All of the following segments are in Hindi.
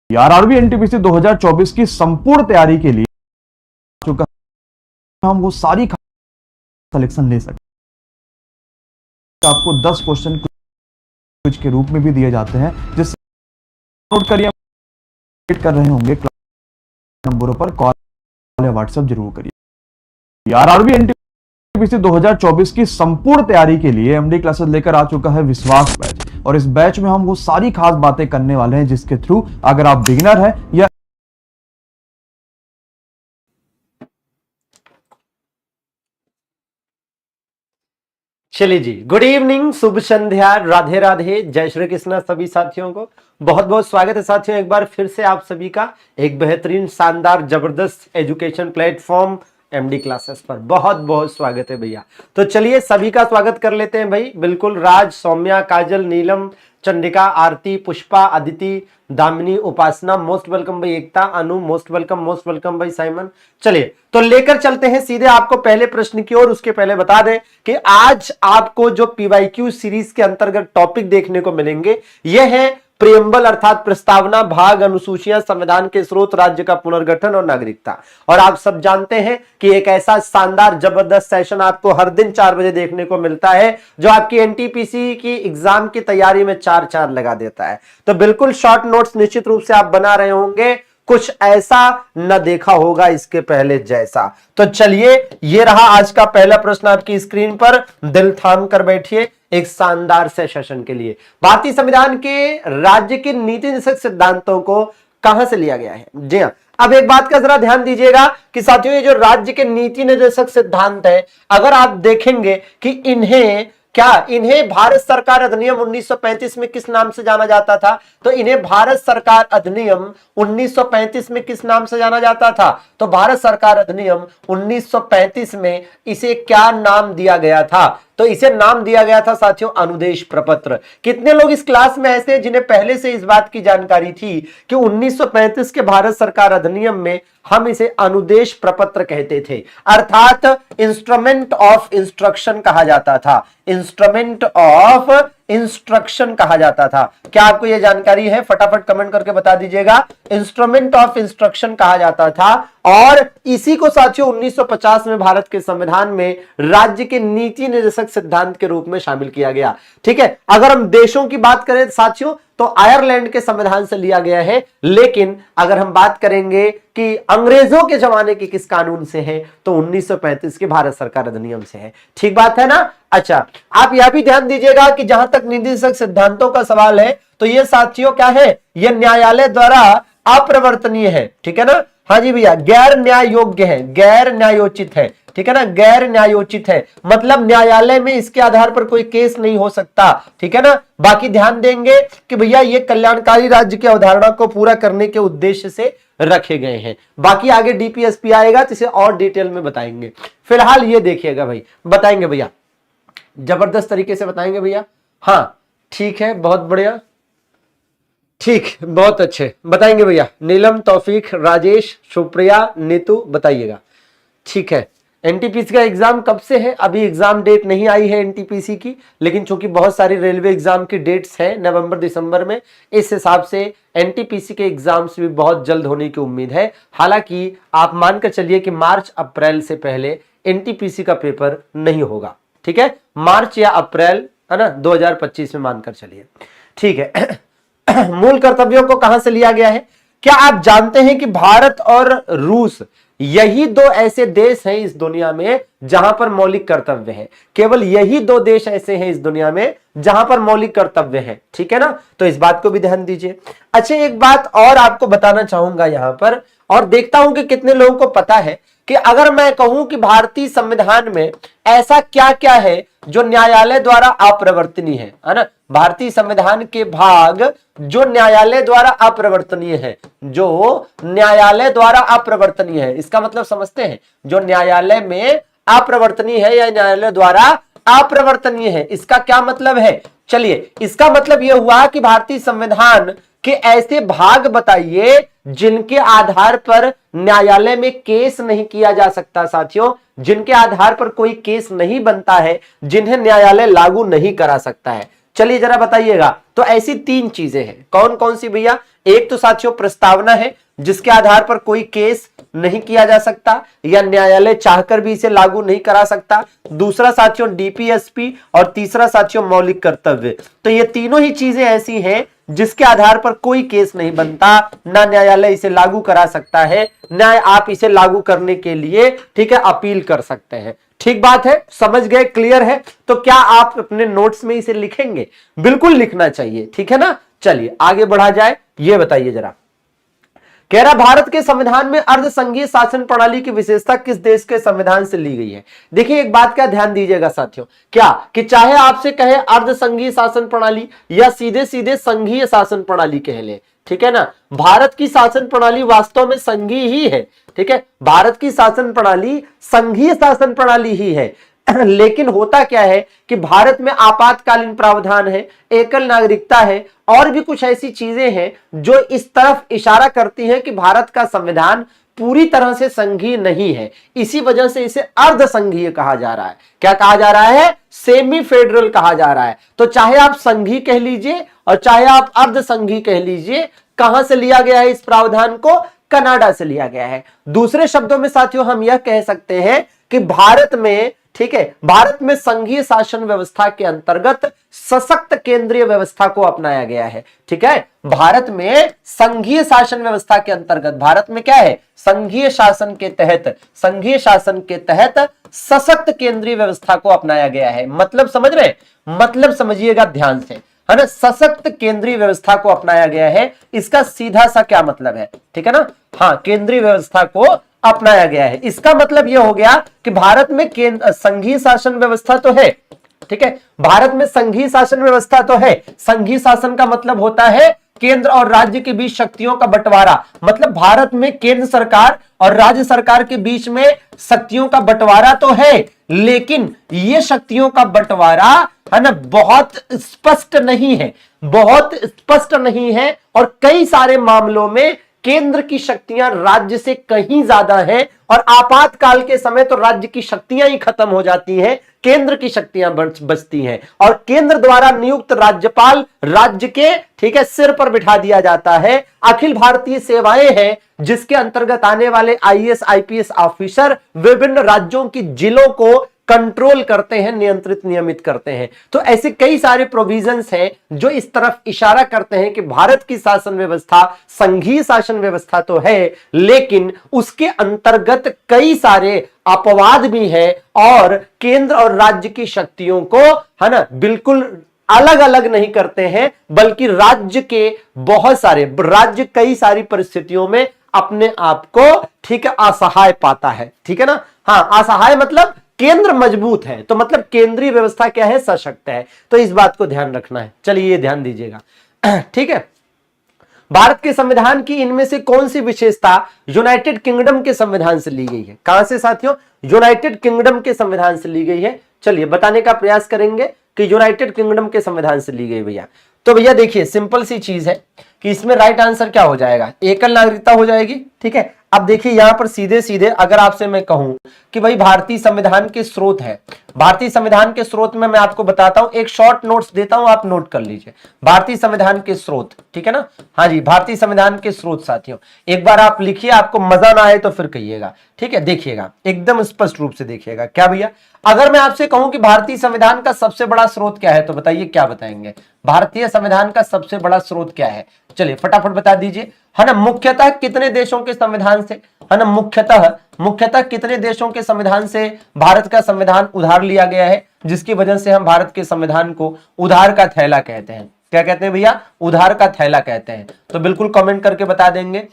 आरआरबी एनटीपीसी 2024 की संपूर्ण तैयारी के लिए चुका हम वो सारी सिलेक्शन ले सकते हैं। आपको 10 क्वेश्चन क्विज के रूप में भी दिए जाते हैं, जिससे नोट करिए, कर रहे होंगे नंबरों पर कॉल या व्हाट्सएप जरूर करिए। आरआरबी एनटीपीसी 2024 की संपूर्ण तैयारी के लिए एमडी क्लासेस लेकर आ चुका है विश्वास बैच, और इस बैच में हम वो सारी खास बातें करने वाले हैं जिसके थ्रू अगर आप बिगिनर हैं या चलिए जी, गुड इवनिंग, शुभ संध्या, राधे राधे, जय श्री कृष्णा सभी साथियों को बहुत बहुत स्वागत है। साथियों, एक बार फिर से आप सभी का एक बेहतरीन, शानदार, जबरदस्त एजुकेशन प्लेटफॉर्म एमडी क्लासेस पर बहुत बहुत स्वागत है भैया। तो चलिए सभी का स्वागत कर लेते हैं भाई। बिल्कुल, राज, सौम्या, काजल, नीलम, चंडिका, आरती, पुष्पा, अदिति, दामिनी, उपासना, मोस्ट वेलकम भाई। एकता, अनु, मोस्ट वेलकम भाई। साइमन, चलिए तो लेकर चलते हैं सीधे आपको पहले प्रश्न की ओर। उसके पहले बता दें कि आज आपको जो पीवाईक्यू सीरीज के अंतर्गत टॉपिक देखने को मिलेंगे यह है प्रियम्बल अर्थात प्रस्तावना, भाग, अनुसूचियां, संविधान के स्रोत, राज्य का पुनर्गठन और नागरिकता। और आप सब जानते हैं कि एक ऐसा शानदार जबरदस्त सेशन आपको हर दिन 4 बजे देखने को मिलता है जो आपकी एनटीपीसी की एग्जाम की तैयारी में 4 लगा देता है। तो बिल्कुल शॉर्ट नोट्स निश्चित रूप से आप बना रहे होंगे, कुछ ऐसा न देखा होगा इसके पहले जैसा। तो चलिए, ये रहा आज का पहला प्रश्न आपकी स्क्रीन पर। दिल थाम कर बैठिए एक शानदार से सेशन के लिए। भारतीय संविधान के राज्य के नीति निर्देशक सिद्धांतों को कहां से लिया गया है? जी हां, अब एक बात का जरा ध्यान दीजिएगा कि साथियों, ये जो राज्य के नीति निर्देशक सिद्धांत है, अगर आप देखेंगे कि इन्हें भारत सरकार अधिनियम 1935 में किस नाम से जाना जाता था? तो इन्हें भारत सरकार अधिनियम 1935 में किस नाम से जाना जाता था? तो भारत सरकार अधिनियम 1935 में इसे क्या नाम दिया गया था? तो इसे नाम दिया गया था साथियों अनुदेश प्रपत्र। कितने लोग इस क्लास में ऐसे हैं जिन्हें पहले से इस बात की जानकारी थी कि 1935 के भारत सरकार अधिनियम में हम इसे अनुदेश प्रपत्र कहते थे, अर्थात इंस्ट्रूमेंट ऑफ इंस्ट्रक्शन कहा जाता था। इंस्ट्रूमेंट ऑफ इंस्ट्रक्शन कहा जाता था। क्या आपको यह जानकारी है? फटाफट कमेंट करके बता दीजिएगा। इंस्ट्रूमेंट ऑफ इंस्ट्रक्शन कहा जाता था, और इसी को साथियों 1950 में भारत के संविधान में राज्य के नीति निर्देशक सिद्धांत के रूप में शामिल किया गया। ठीक है, अगर हम देशों की बात करें साथियों तो आयरलैंड के संविधान से लिया गया है, लेकिन अगर हम बात करेंगे कि अंग्रेजों के जमाने के किस कानून से है तो 1935 के भारत सरकार अधिनियम से है। ठीक बात है ना? अच्छा, आप यह भी ध्यान दीजिएगा कि जहां तक नीति निर्देशक सिद्धांतों का सवाल है तो ये साथियों क्या है? ये न्यायालय द्वारा अपरिवर्तनीय है। ठीक है ना? हाँ जी भैया, गैर न्याय योग्य है, गैर न्यायोचित है। ठीक है ना? गैर न्यायोचित है मतलब न्यायालय में इसके आधार पर कोई केस नहीं हो सकता। ठीक है ना? बाकी ध्यान देंगे कि भैया ये कल्याणकारी राज्य की अवधारणा को पूरा करने के उद्देश्य से रखे गए हैं। बाकी आगे डीपीएसपी आएगा तो इसे और डिटेल में बताएंगे। फिलहाल ये देखिएगा भाई, बताएंगे भैया, जबरदस्त तरीके से बताएंगे भैया। हाँ ठीक है, बहुत बढ़िया, ठीक, बहुत अच्छे, बताएंगे भैया। नीलम, तौफीक, राजेश, सुप्रिया, नीतू, बताइएगा। ठीक है, एनटीपीसी का एग्जाम कब से है? अभी एग्जाम डेट नहीं आई है एनटीपीसी की, लेकिन चूंकि बहुत सारी रेलवे एग्जाम की डेट्स हैं नवंबर दिसंबर में, इस हिसाब से एनटीपीसी के एग्जाम्स भी बहुत जल्द होने की उम्मीद है। हालांकि आप मानकर चलिए कि मार्च अप्रैल से पहले एनटीपीसी का पेपर नहीं होगा। ठीक है, मार्च या अप्रैल, है ना, 2025 में मानकर चलिए। ठीक है, मूल कर्तव्यों को कहां से लिया गया है? क्या आप जानते हैं कि भारत और रूस यही 2 ऐसे देश हैं इस दुनिया में जहां पर मौलिक कर्तव्य है? केवल यही 2 देश ऐसे हैं इस दुनिया में जहां पर मौलिक कर्तव्य है। ठीक है ना? तो इस बात को भी ध्यान दीजिए। अच्छा, एक बात और आपको बताना चाहूंगा यहां पर, और देखता हूं कि कितने लोगों को पता है कि अगर मैं कहूं कि भारतीय संविधान में ऐसा क्या क्या है जो न्यायालय द्वारा अपरिवर्तनीय है ना? भारतीय संविधान के भाग जो न्यायालय द्वारा अपरिवर्तनीय है, जो न्यायालय द्वारा अपरिवर्तनीय है, इसका मतलब समझते हैं? जो न्यायालय में अपरिवर्तनीय है या न्यायालय द्वारा अपरिवर्तनीय है, इसका क्या मतलब है? चलिए, इसका मतलब यह हुआ कि भारतीय संविधान के ऐसे भाग बताइए जिनके आधार पर न्यायालय में केस नहीं किया जा सकता साथियों, जिनके आधार पर कोई केस नहीं बनता है, जिन्हें न्यायालय लागू नहीं करा सकता है। चलिए जरा बताइएगा। तो ऐसी 3 चीजें हैं, कौन कौन सी भैया? एक तो साथियों प्रस्तावना है, जिसके आधार पर कोई केस नहीं किया जा सकता या न्यायालय चाहकर भी इसे लागू नहीं करा सकता। दूसरा साथियों डीपीएसपी, और तीसरा साथियों मौलिक कर्तव्य। तो ये तीनों ही चीजें ऐसी हैं जिसके आधार पर कोई केस नहीं बनता, ना न्यायालय इसे लागू करा सकता है, ना आप इसे लागू करने के लिए ठीक है अपील कर सकते हैं। ठीक बात है, समझ गए, क्लियर है? तो क्या आप अपने नोट्स में इसे लिखेंगे? बिल्कुल लिखना चाहिए, ठीक है ना। चलिए आगे बढ़ा जाए, ये बताइए जरा। कह रहा भारत के संविधान में अर्ध संघीय शासन प्रणाली की विशेषता किस देश के संविधान से ली गई है? देखिए एक बात का ध्यान दीजिएगा साथियों, क्या कि चाहे आपसे कहे अर्ध संघीय शासन प्रणाली या सीधे सीधे संघीय शासन प्रणाली कह ले, ठीक है ना, भारत की शासन प्रणाली वास्तव में संघीय ही है। ठीक है, भारत की शासन प्रणाली संघीय शासन प्रणाली ही है। लेकिन होता क्या है कि भारत में आपातकालीन प्रावधान है, एकल नागरिकता है, और भी कुछ ऐसी चीजें हैं जो इस तरफ इशारा करती हैं कि भारत का संविधान पूरी तरह से संघीय नहीं है। इसी वजह से इसे अर्ध संघीय कहा जा रहा है। क्या कहा जा रहा है? सेमी फेडरल कहा जा रहा है। तो चाहे आप संघीय कह लीजिए और चाहे आप अर्ध संघीय कह लीजिए, कहां से लिया गया है इस प्रावधान को? कनाडा से लिया गया है। दूसरे शब्दों में साथियों हम यह कह सकते हैं कि भारत में, ठीक है, भारत में संघीय शासन व्यवस्था के अंतर्गत सशक्त केंद्रीय व्यवस्था को अपनाया गया है। ठीक है, भारत में संघीय शासन व्यवस्था के अंतर्गत, भारत में क्या है? संघीय शासन के तहत, संघीय शासन के तहत सशक्त केंद्रीय व्यवस्था को अपनाया गया है। मतलब समझ रहे? मतलब समझिएगा ध्यान से, है ना। सशक्त केंद्रीय व्यवस्था को अपनाया गया है, इसका सीधा सा क्या मतलब है? ठीक है ना, हाँ, केंद्रीय व्यवस्था को अपनाया गया है। इसका मतलब यह हो गया कि भारत में संघीय शासन व्यवस्था तो है। ठीक है, भारत में संघीय शासन व्यवस्था तो है। संघीय शासन का मतलब होता है केंद्र और राज्य के बीच शक्तियों का बंटवारा। मतलब भारत में केंद्र सरकार और राज्य सरकार के बीच में शक्तियों का बंटवारा तो है, लेकिन ये शक्तियों का बंटवारा, है ना, बहुत स्पष्ट नहीं है, बहुत स्पष्ट नहीं है। और कई सारे मामलों में केंद्र की शक्तियां राज्य से कहीं ज्यादा हैं, और आपातकाल के समय तो राज्य की शक्तियां ही खत्म हो जाती हैं, केंद्र की शक्तियां बचती हैं, और केंद्र द्वारा नियुक्त राज्यपाल राज्य के, ठीक है, सिर पर बिठा दिया जाता है। अखिल भारतीय सेवाएं हैं, जिसके अंतर्गत आने वाले आईएएस आईपीएस ऑफिसर विभिन्न राज्यों की जिलों को कंट्रोल करते हैं, नियंत्रित नियमित करते हैं। तो ऐसे कई सारे प्रोविजंस हैं जो इस तरफ इशारा करते हैं कि भारत की शासन व्यवस्था संघीय शासन व्यवस्था तो है, लेकिन उसके अंतर्गत कई सारे अपवाद भी हैं, और केंद्र और राज्य की शक्तियों को, है ना, बिल्कुल अलग अलग नहीं करते हैं, बल्कि राज्य के बहुत सारे, राज्य कई सारी परिस्थितियों में अपने आप को, ठीक है, असहाय पाता है। ठीक है ना, हाँ, असहाय मतलब केंद्र मजबूत है, तो मतलब केंद्रीय व्यवस्था क्या है? सशक्त है। तो इस बात को ध्यान रखना है। चलिए ये ध्यान दीजिएगा, ठीक है। भारत के संविधान की इनमें से कौन सी विशेषता यूनाइटेड किंगडम के संविधान से ली गई है? कहां से साथियों? यूनाइटेड किंगडम के संविधान से ली गई है। चलिए बताने का प्रयास करेंगे कि यूनाइटेड किंगडम के संविधान से ली गई भैया। तो भैया देखिए सिंपल सी चीज है कि इसमें राइट आंसर क्या हो जाएगा? एकल नागरिकता हो जाएगी। ठीक है, अब देखिए यहां पर सीधे सीधे अगर आपसे मैं कहूं कि भाई भारतीय संविधान के स्रोत है, भारतीय संविधान के स्रोत में मैं आपको बताता हूं, एक शॉर्ट नोट्स देता हूं, आप नोट कर लीजिए। भारतीय संविधान के स्रोत, ठीक है ना, हाँ जी, भारतीय संविधान के स्रोत साथियों, एक बार आप लिखिए, आपको मजा ना आए तो फिर कहिएगा। ठीक है, देखिएगा एकदम स्पष्ट रूप से देखिएगा। क्या भैया, अगर मैं आपसे कहूं कि भारतीय संविधान का सबसे बड़ा स्रोत क्या है, तो बताइए क्या बताएंगे? भारतीय संविधान का सबसे बड़ा स्रोत क्या है? चलिए फटाफट बता दीजिए, है ना। मुख्यतः कितने देशों के संविधान से, है ना, मुख्यतः कितने देशों के संविधान से भारत का संविधान उधार लिया गया है, जिसकी वजह से हम भारत के संविधान को उधार का थैला कहते हैं। क्या कहते हैं भैया? उधार का थैला कहते हैं। तो बिल्कुल कमेंट करके बता देंगे।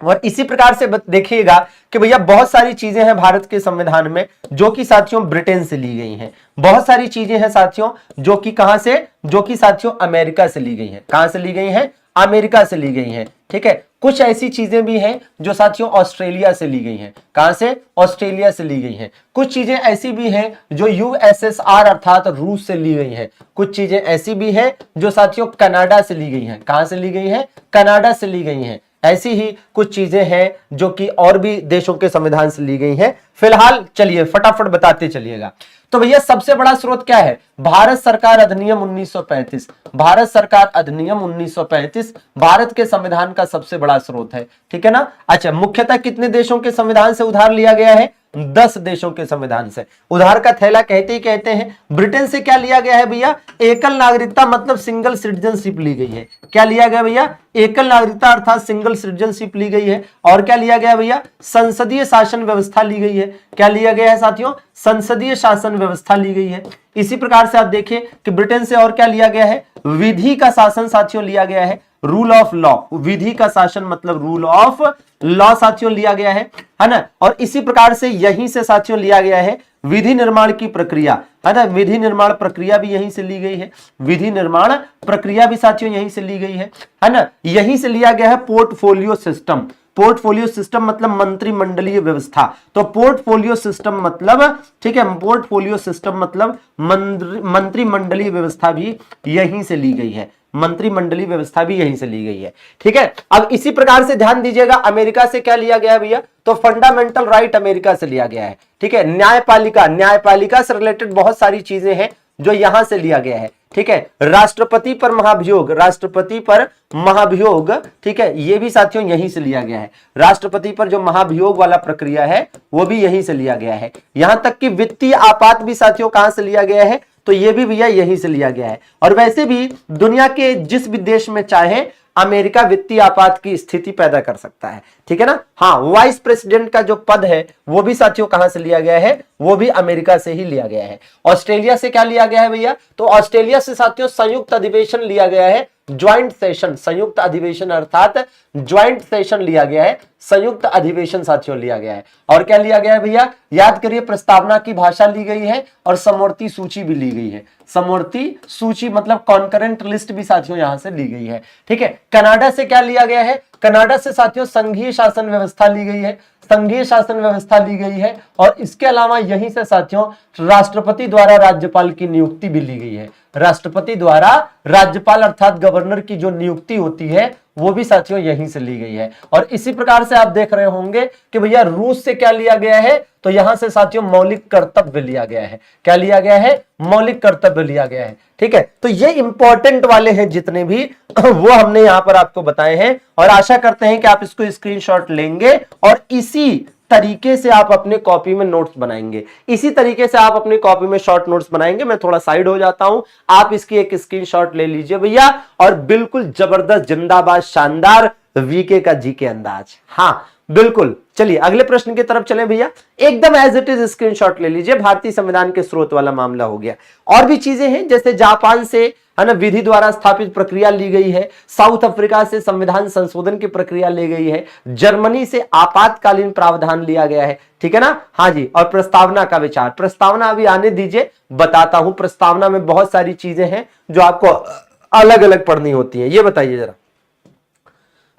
और इसी प्रकार से देखिएगा कि भैया बहुत सारी चीजें हैं भारत के संविधान में जो कि साथियों ब्रिटेन से ली गई हैं। बहुत सारी चीजें हैं साथियों जो कि कहां से, जो कि साथियों अमेरिका से ली गई हैं। कहां से ली गई हैं? अमेरिका से ली गई हैं। ठीक है, कुछ ऐसी चीजें भी हैं जो साथियों ऑस्ट्रेलिया से ली गई हैं। कहां से? ऑस्ट्रेलिया से ली गई हैं। कुछ चीजें ऐसी भी हैं जो यूएसएसआर अर्थात रूस से ली गई हैं। कुछ चीजें ऐसी भी हैं जो साथियों कनाडा से ली गई हैं। कहां से ली गई हैं? कनाडा से ली गई हैं। ऐसी ही कुछ चीजें हैं जो कि और भी देशों के संविधान से ली गई हैं। फिलहाल चलिए फटाफट बताते चलिएगा। तो भैया सबसे बड़ा स्रोत क्या है? भारत सरकार अधिनियम 1935। भारत सरकार अधिनियम 1935 भारत के संविधान का सबसे बड़ा स्रोत है, ठीक है ना। अच्छा, मुख्यतः कितने देशों के संविधान से उधार लिया गया है? 10 देशों के संविधान से। उधार का थैला कहते ही कहते हैं। ब्रिटेन से क्या लिया गया है भैया? एकल नागरिकता मतलब सिंगल सिटीजनशिप ली गई है। क्या लिया गया भैया? एकल नागरिकता अर्थात सिंगल सिटीजनशिप ली गई है। और क्या लिया गया भैया? संसदीय शासन व्यवस्था ली गई है। क्या लिया गया है साथियों? संसदीय शासन व्यवस्था ली गई है। इसी प्रकार से आप देखिए कि ब्रिटेन से और क्या लिया गया है? विधि का शासन साथियों लिया गया है। रूल ऑफ लॉ, विधि का शासन मतलब रूल ऑफ लॉ साथियों लिया गया है ना। और इसी प्रकार से यहीं से साथियों लिया गया है विधि निर्माण की प्रक्रिया, है ना। विधि निर्माण प्रक्रिया भी यहीं से ली गई है। विधि निर्माण प्रक्रिया भी साथियों यहीं से ली गई है ना। यहीं से लिया गया है पोर्टफोलियो सिस्टम। पोर्टफोलियो सिस्टम मतलब मंत्रिमंडलीय व्यवस्था। तो पोर्टफोलियो सिस्टम मतलब, ठीक है, पोर्टफोलियो सिस्टम मतलब मंत्रिमंडलीय व्यवस्था भी यहीं से ली गई है। मंत्रिमंडलीय व्यवस्था भी यहीं से ली गई है, ठीक है। अब इसी प्रकार से ध्यान दीजिएगा, अमेरिका से क्या लिया गया है भैया? तो फंडामेंटल राइट अमेरिका से लिया गया है, ठीक है। न्यायपालिका, न्यायपालिका से रिलेटेड बहुत सारी चीजें हैं जो यहां से लिया गया है, ठीक है। राष्ट्रपति पर महाभियोग, राष्ट्रपति पर महाभियोग, ठीक है, ये भी साथियों यहीं से लिया गया है। राष्ट्रपति पर जो महाभियोग वाला प्रक्रिया है वो भी यहीं से लिया गया है। यहां तक कि वित्तीय आपात भी साथियों कहां से लिया गया है? तो ये भी भैया यहीं से लिया गया है। और वैसे भी दुनिया के जिस भी देश में चाहे अमेरिका वित्तीय आपात की स्थिति पैदा कर सकता है, ठीक है ना। हाँ, वाइस प्रेसिडेंट का जो पद है वो भी साथियों कहां से लिया गया है? वो भी अमेरिका से ही लिया गया है। ऑस्ट्रेलिया से क्या लिया गया है भैया? तो ऑस्ट्रेलिया से साथियों संयुक्त अधिवेशन लिया गया है। ज्वाइंट सेशन, संयुक्त अधिवेशन अर्थात ज्वाइंट सेशन लिया गया है। संयुक्त अधिवेशन साथियों लिया गया है। और क्या लिया गया है भैया? याद करिए, प्रस्तावना की भाषा ली गई है और समवर्ती सूची भी ली गई है। समवर्ती सूची मतलब कॉन्करेंट लिस्ट भी साथियों यहां से ली गई है, ठीक है। कनाडा से क्या लिया गया है? कनाडा से साथियों संघीय शासन व्यवस्था ली गई है। संघीय शासन व्यवस्था ली गई है। और इसके अलावा यहीं से साथियों राष्ट्रपति द्वारा राज्यपाल की नियुक्ति भी ली गई है। राष्ट्रपति द्वारा राज्यपाल अर्थात गवर्नर की जो नियुक्ति होती है वो भी साथियों यहीं से ली गई है। और इसी प्रकार से आप देख रहे होंगे कि भैया रूस से क्या लिया गया है? तो यहां से साथियों मौलिक कर्तव्य लिया गया है। क्या लिया गया है? मौलिक कर्तव्य लिया गया है, ठीक है। तो ये इंपॉर्टेंट वाले हैं जितने भी, वो हमने यहां पर आपको बताए हैं। और आशा करते हैं कि आप इसको स्क्रीनशॉट लेंगे और इसी तरीके से आप अपने कॉपी में नोट्स बनाएंगे। इसी तरीके से आप अपनी कॉपी में शॉर्ट नोट्स बनाएंगे। मैं थोड़ा साइड हो जाता हूं, आप इसकी एक स्क्रीनशॉट ले लीजिए भैया। और बिल्कुल जबरदस्त, जिंदाबाद, शानदार वीके का जीके अंदाज, हाँ बिल्कुल। चलिए अगले प्रश्न की तरफ चलें भैया। एकदम एज इट इज स्क्रीनशॉट ले लीजिए। भारतीय संविधान के स्रोत वाला मामला हो गया। और भी चीजें हैं, जैसे जापान से, है ना, विधि द्वारा स्थापित प्रक्रिया ली गई है। साउथ अफ्रीका से संविधान संशोधन की प्रक्रिया ली गई है। जर्मनी से आपातकालीन प्रावधान लिया गया है, ठीक है ना। हाँ जी। और प्रस्तावना का विचार, प्रस्तावना अभी आने दीजिए, बताता हूं। प्रस्तावना में बहुत सारी चीजें हैं जो आपको अलग अलग पढ़नी होती है। ये बताइए जरा,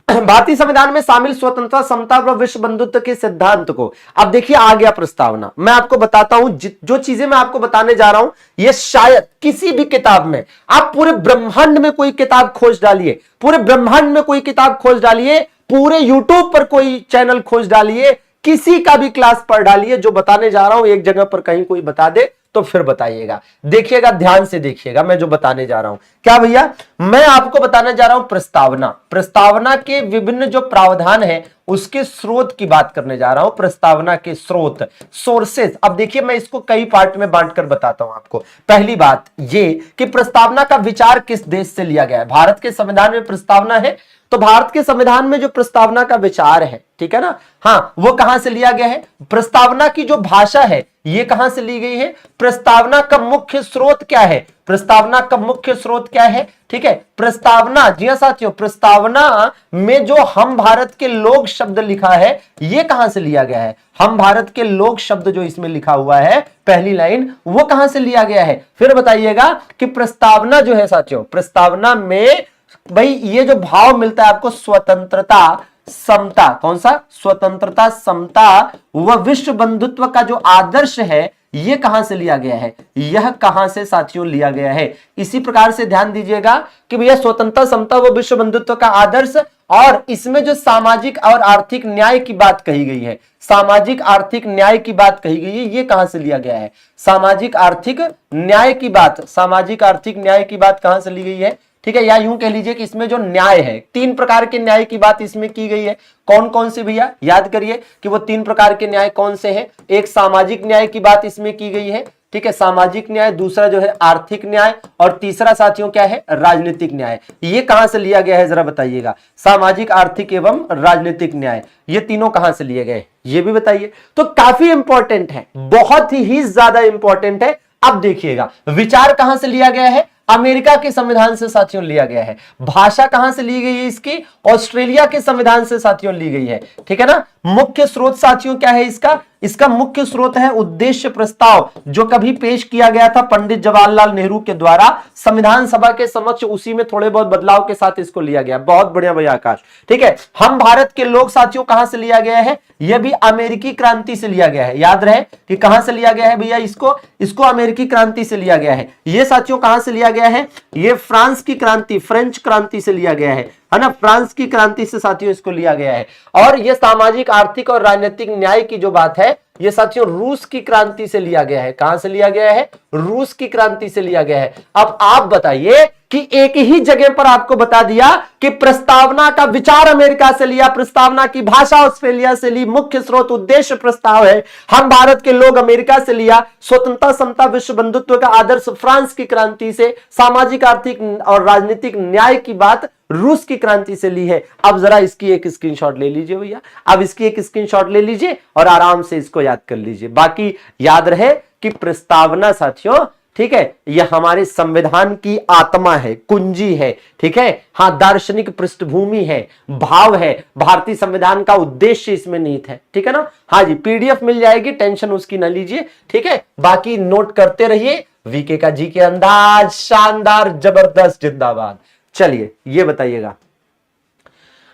भारतीय संविधान में शामिल स्वतंत्रता, समता व विश्व बंधुत्व के सिद्धांत को, अब देखिए आ गया प्रस्तावना। मैं आपको बताता हूं, जो चीजें मैं आपको बताने जा रहा हूं ये शायद किसी भी किताब में, आप पूरे ब्रह्मांड में कोई किताब खोज डालिए, पूरे ब्रह्मांड में कोई किताब खोज डालिए, पूरे यूट्यूब पर कोई चैनल खोज डालिए, किसी का भी क्लास पढ़ डालिए, जो बताने जा रहा हूं एक जगह पर कहीं कोई बता दे तो फिर बताइएगा। देखिएगा, ध्यान से देखिएगा मैं जो बताने जा रहा हूं। क्या भैया? मैं आपको बताने जा रहा हूं प्रस्तावना। प्रस्तावना के विभिन्न जो प्रावधान है उसके स्रोत की बात करने जा रहा हूं। प्रस्तावना के स्रोत, सोर्सेस। अब देखिए मैं इसको कई पार्ट में बांटकर बताता हूं आपको। पहली बात ये कि प्रस्तावना का विचार किस देश से लिया गया है। भारत के संविधान में प्रस्तावना है, तो भारत के संविधान में जो प्रस्तावना का विचार है, ठीक है ना, हाँ, वो कहां से लिया गया है। प्रस्तावना की जो भाषा है ये कहां से ली गई है। प्रस्तावना का मुख्य स्रोत क्या है। प्रस्तावना का मुख्य स्रोत क्या है, ठीक है। प्रस्तावना, जी हां साथियों, प्रस्तावना में जो हम भारत के लोग शब्द लिखा है ये कहां से लिया गया है। हम भारत के लोग शब्द जो इसमें लिखा हुआ है पहली लाइन, वो कहां से लिया गया है। फिर बताइएगा कि प्रस्तावना जो है साथियों, प्रस्तावना में भाई ये जो भाव मिलता है आपको, स्वतंत्रता, समता, कौन सा, स्वतंत्रता, समता व विश्व बंधुत्व का जो आदर्श है ये कहां से लिया गया है, यह कहां से साथियों लिया गया है। इसी प्रकार से ध्यान दीजिएगा कि भैया स्वतंत्रता, समता व विश्व बंधुत्व का आदर्श, और इसमें जो सामाजिक और आर्थिक न्याय की बात कही गई है, सामाजिक आर्थिक न्याय की बात कही गई है, ये कहां से लिया गया है, सामाजिक आर्थिक न्याय की बात, सामाजिक आर्थिक न्याय की बात कहां से ली गई है, ठीक है। या यूं कह लीजिए कि इसमें जो न्याय है, 3 प्रकार के न्याय की बात इसमें की गई है। कौन कौन से भैया, याद करिए कि वो 3 प्रकार के न्याय कौन से हैं। एक सामाजिक न्याय की बात इसमें की गई है, ठीक है, सामाजिक न्याय, दूसरा जो है आर्थिक न्याय, और तीसरा साथियों क्या है, राजनीतिक न्याय। ये कहां से लिया गया है जरा बताइएगा, सामाजिक, आर्थिक एवं राजनीतिक न्याय, ये तीनों कहां से लिए गए ये भी बताइए। तो काफी इंपॉर्टेंट है, बहुत ही ज्यादा इंपॉर्टेंट है। अब देखिएगा विचार कहां से लिया गया है, अमेरिका के संविधान से साथियों लिया गया है। भाषा कहां से ली गई है इसकी, ऑस्ट्रेलिया के संविधान से साथियों ली गई है, ठीक है ना। मुख्य स्रोत साथियों क्या है इसका, इसका मुख्य स्रोत है उद्देश्य प्रस्ताव, जो कभी पेश किया गया था पंडित जवाहरलाल नेहरू के द्वारा संविधान सभा के समक्ष, उसी में थोड़े बहुत बदलाव के साथ इसको लिया गया। बहुत बढ़िया भैया आकाश, ठीक है। हम भारत के लोग साथियों कहां से लिया गया है, यह भी अमेरिकी क्रांति से लिया गया है। याद रहे कि कहां से लिया गया है भैया, इसको अमेरिकी क्रांति से लिया गया है। यह साथियों कहां से लिया गया है, यह फ्रांस की क्रांति, फ्रेंच क्रांति से लिया गया है ना, फ्रांस की क्रांति से साथियों इसको लिया गया है। और यह सामाजिक, आर्थिक और राजनीतिक न्याय की जो बात है, ये साथियों रूस की क्रांति से लिया गया है। कहां से लिया गया है, रूस की क्रांति से लिया गया है। अब आप बताइए कि एक ही जगह पर आपको बता दिया कि प्रस्तावना का विचार अमेरिका से लिया, प्रस्तावना की भाषा ऑस्ट्रेलिया से ली, मुख्य स्रोत उद्देश्य प्रस्ताव है हम भारत के लोग अमेरिका से लिया, स्वतंत्रता, समता, विश्व बंधुत्व का आदर्श फ्रांस की क्रांति से, सामाजिक, आर्थिक और राजनीतिक न्याय की बात रूस की क्रांति से ली है। अब जरा इसकी एक स्क्रीनशॉट ले लीजिए भैया, अब इसकी एक स्क्रीनशॉट ले लीजिए और आराम से इसको याद कर लीजिए। बाकी याद रहे कि प्रस्तावना साथियों, ठीक है, यह हमारे संविधान की आत्मा है, कुंजी है, ठीक है। हाँ, दार्शनिक पृष्ठभूमि है, भाव है, भारतीय संविधान का उद्देश्य इसमें निहित है, ठीक है ना। हाँ जी, पीडीएफ मिल जाएगी, टेंशन उसकी ना लीजिए, ठीक है। बाकी नोट करते रहिए। वीके का जी के अंदाज शानदार, जबरदस्त, जिंदाबाद। चलिए ये बताइएगा,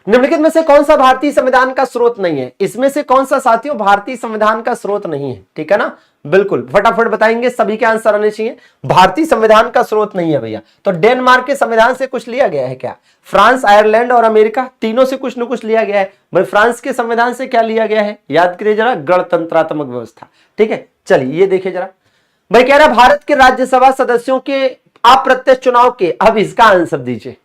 निम्नलिखित में से कौन सा भारतीय संविधान का स्रोत नहीं है, इसमें से कौन सा साथियों भारतीय संविधान का स्रोत नहीं है, ठीक है ना। बिल्कुल फटाफट बताएंगे, सभी के आंसर आने चाहिए। भारतीय संविधान का स्रोत नहीं है भैया, तो डेनमार्क के संविधान से कुछ लिया गया है क्या, फ्रांस, आयरलैंड और अमेरिका तीनों से कुछ न कुछ लिया गया है। भाई फ्रांस के संविधान से क्या लिया गया है, याद करिए जरा, गणतंत्रात्मक व्यवस्था, ठीक है। चलिए ये देखिए जरा, भाई कह रहा भारत के राज्यसभा सदस्यों के अप्रत्यक्ष चुनाव के, अब इसका आंसर दीजिए।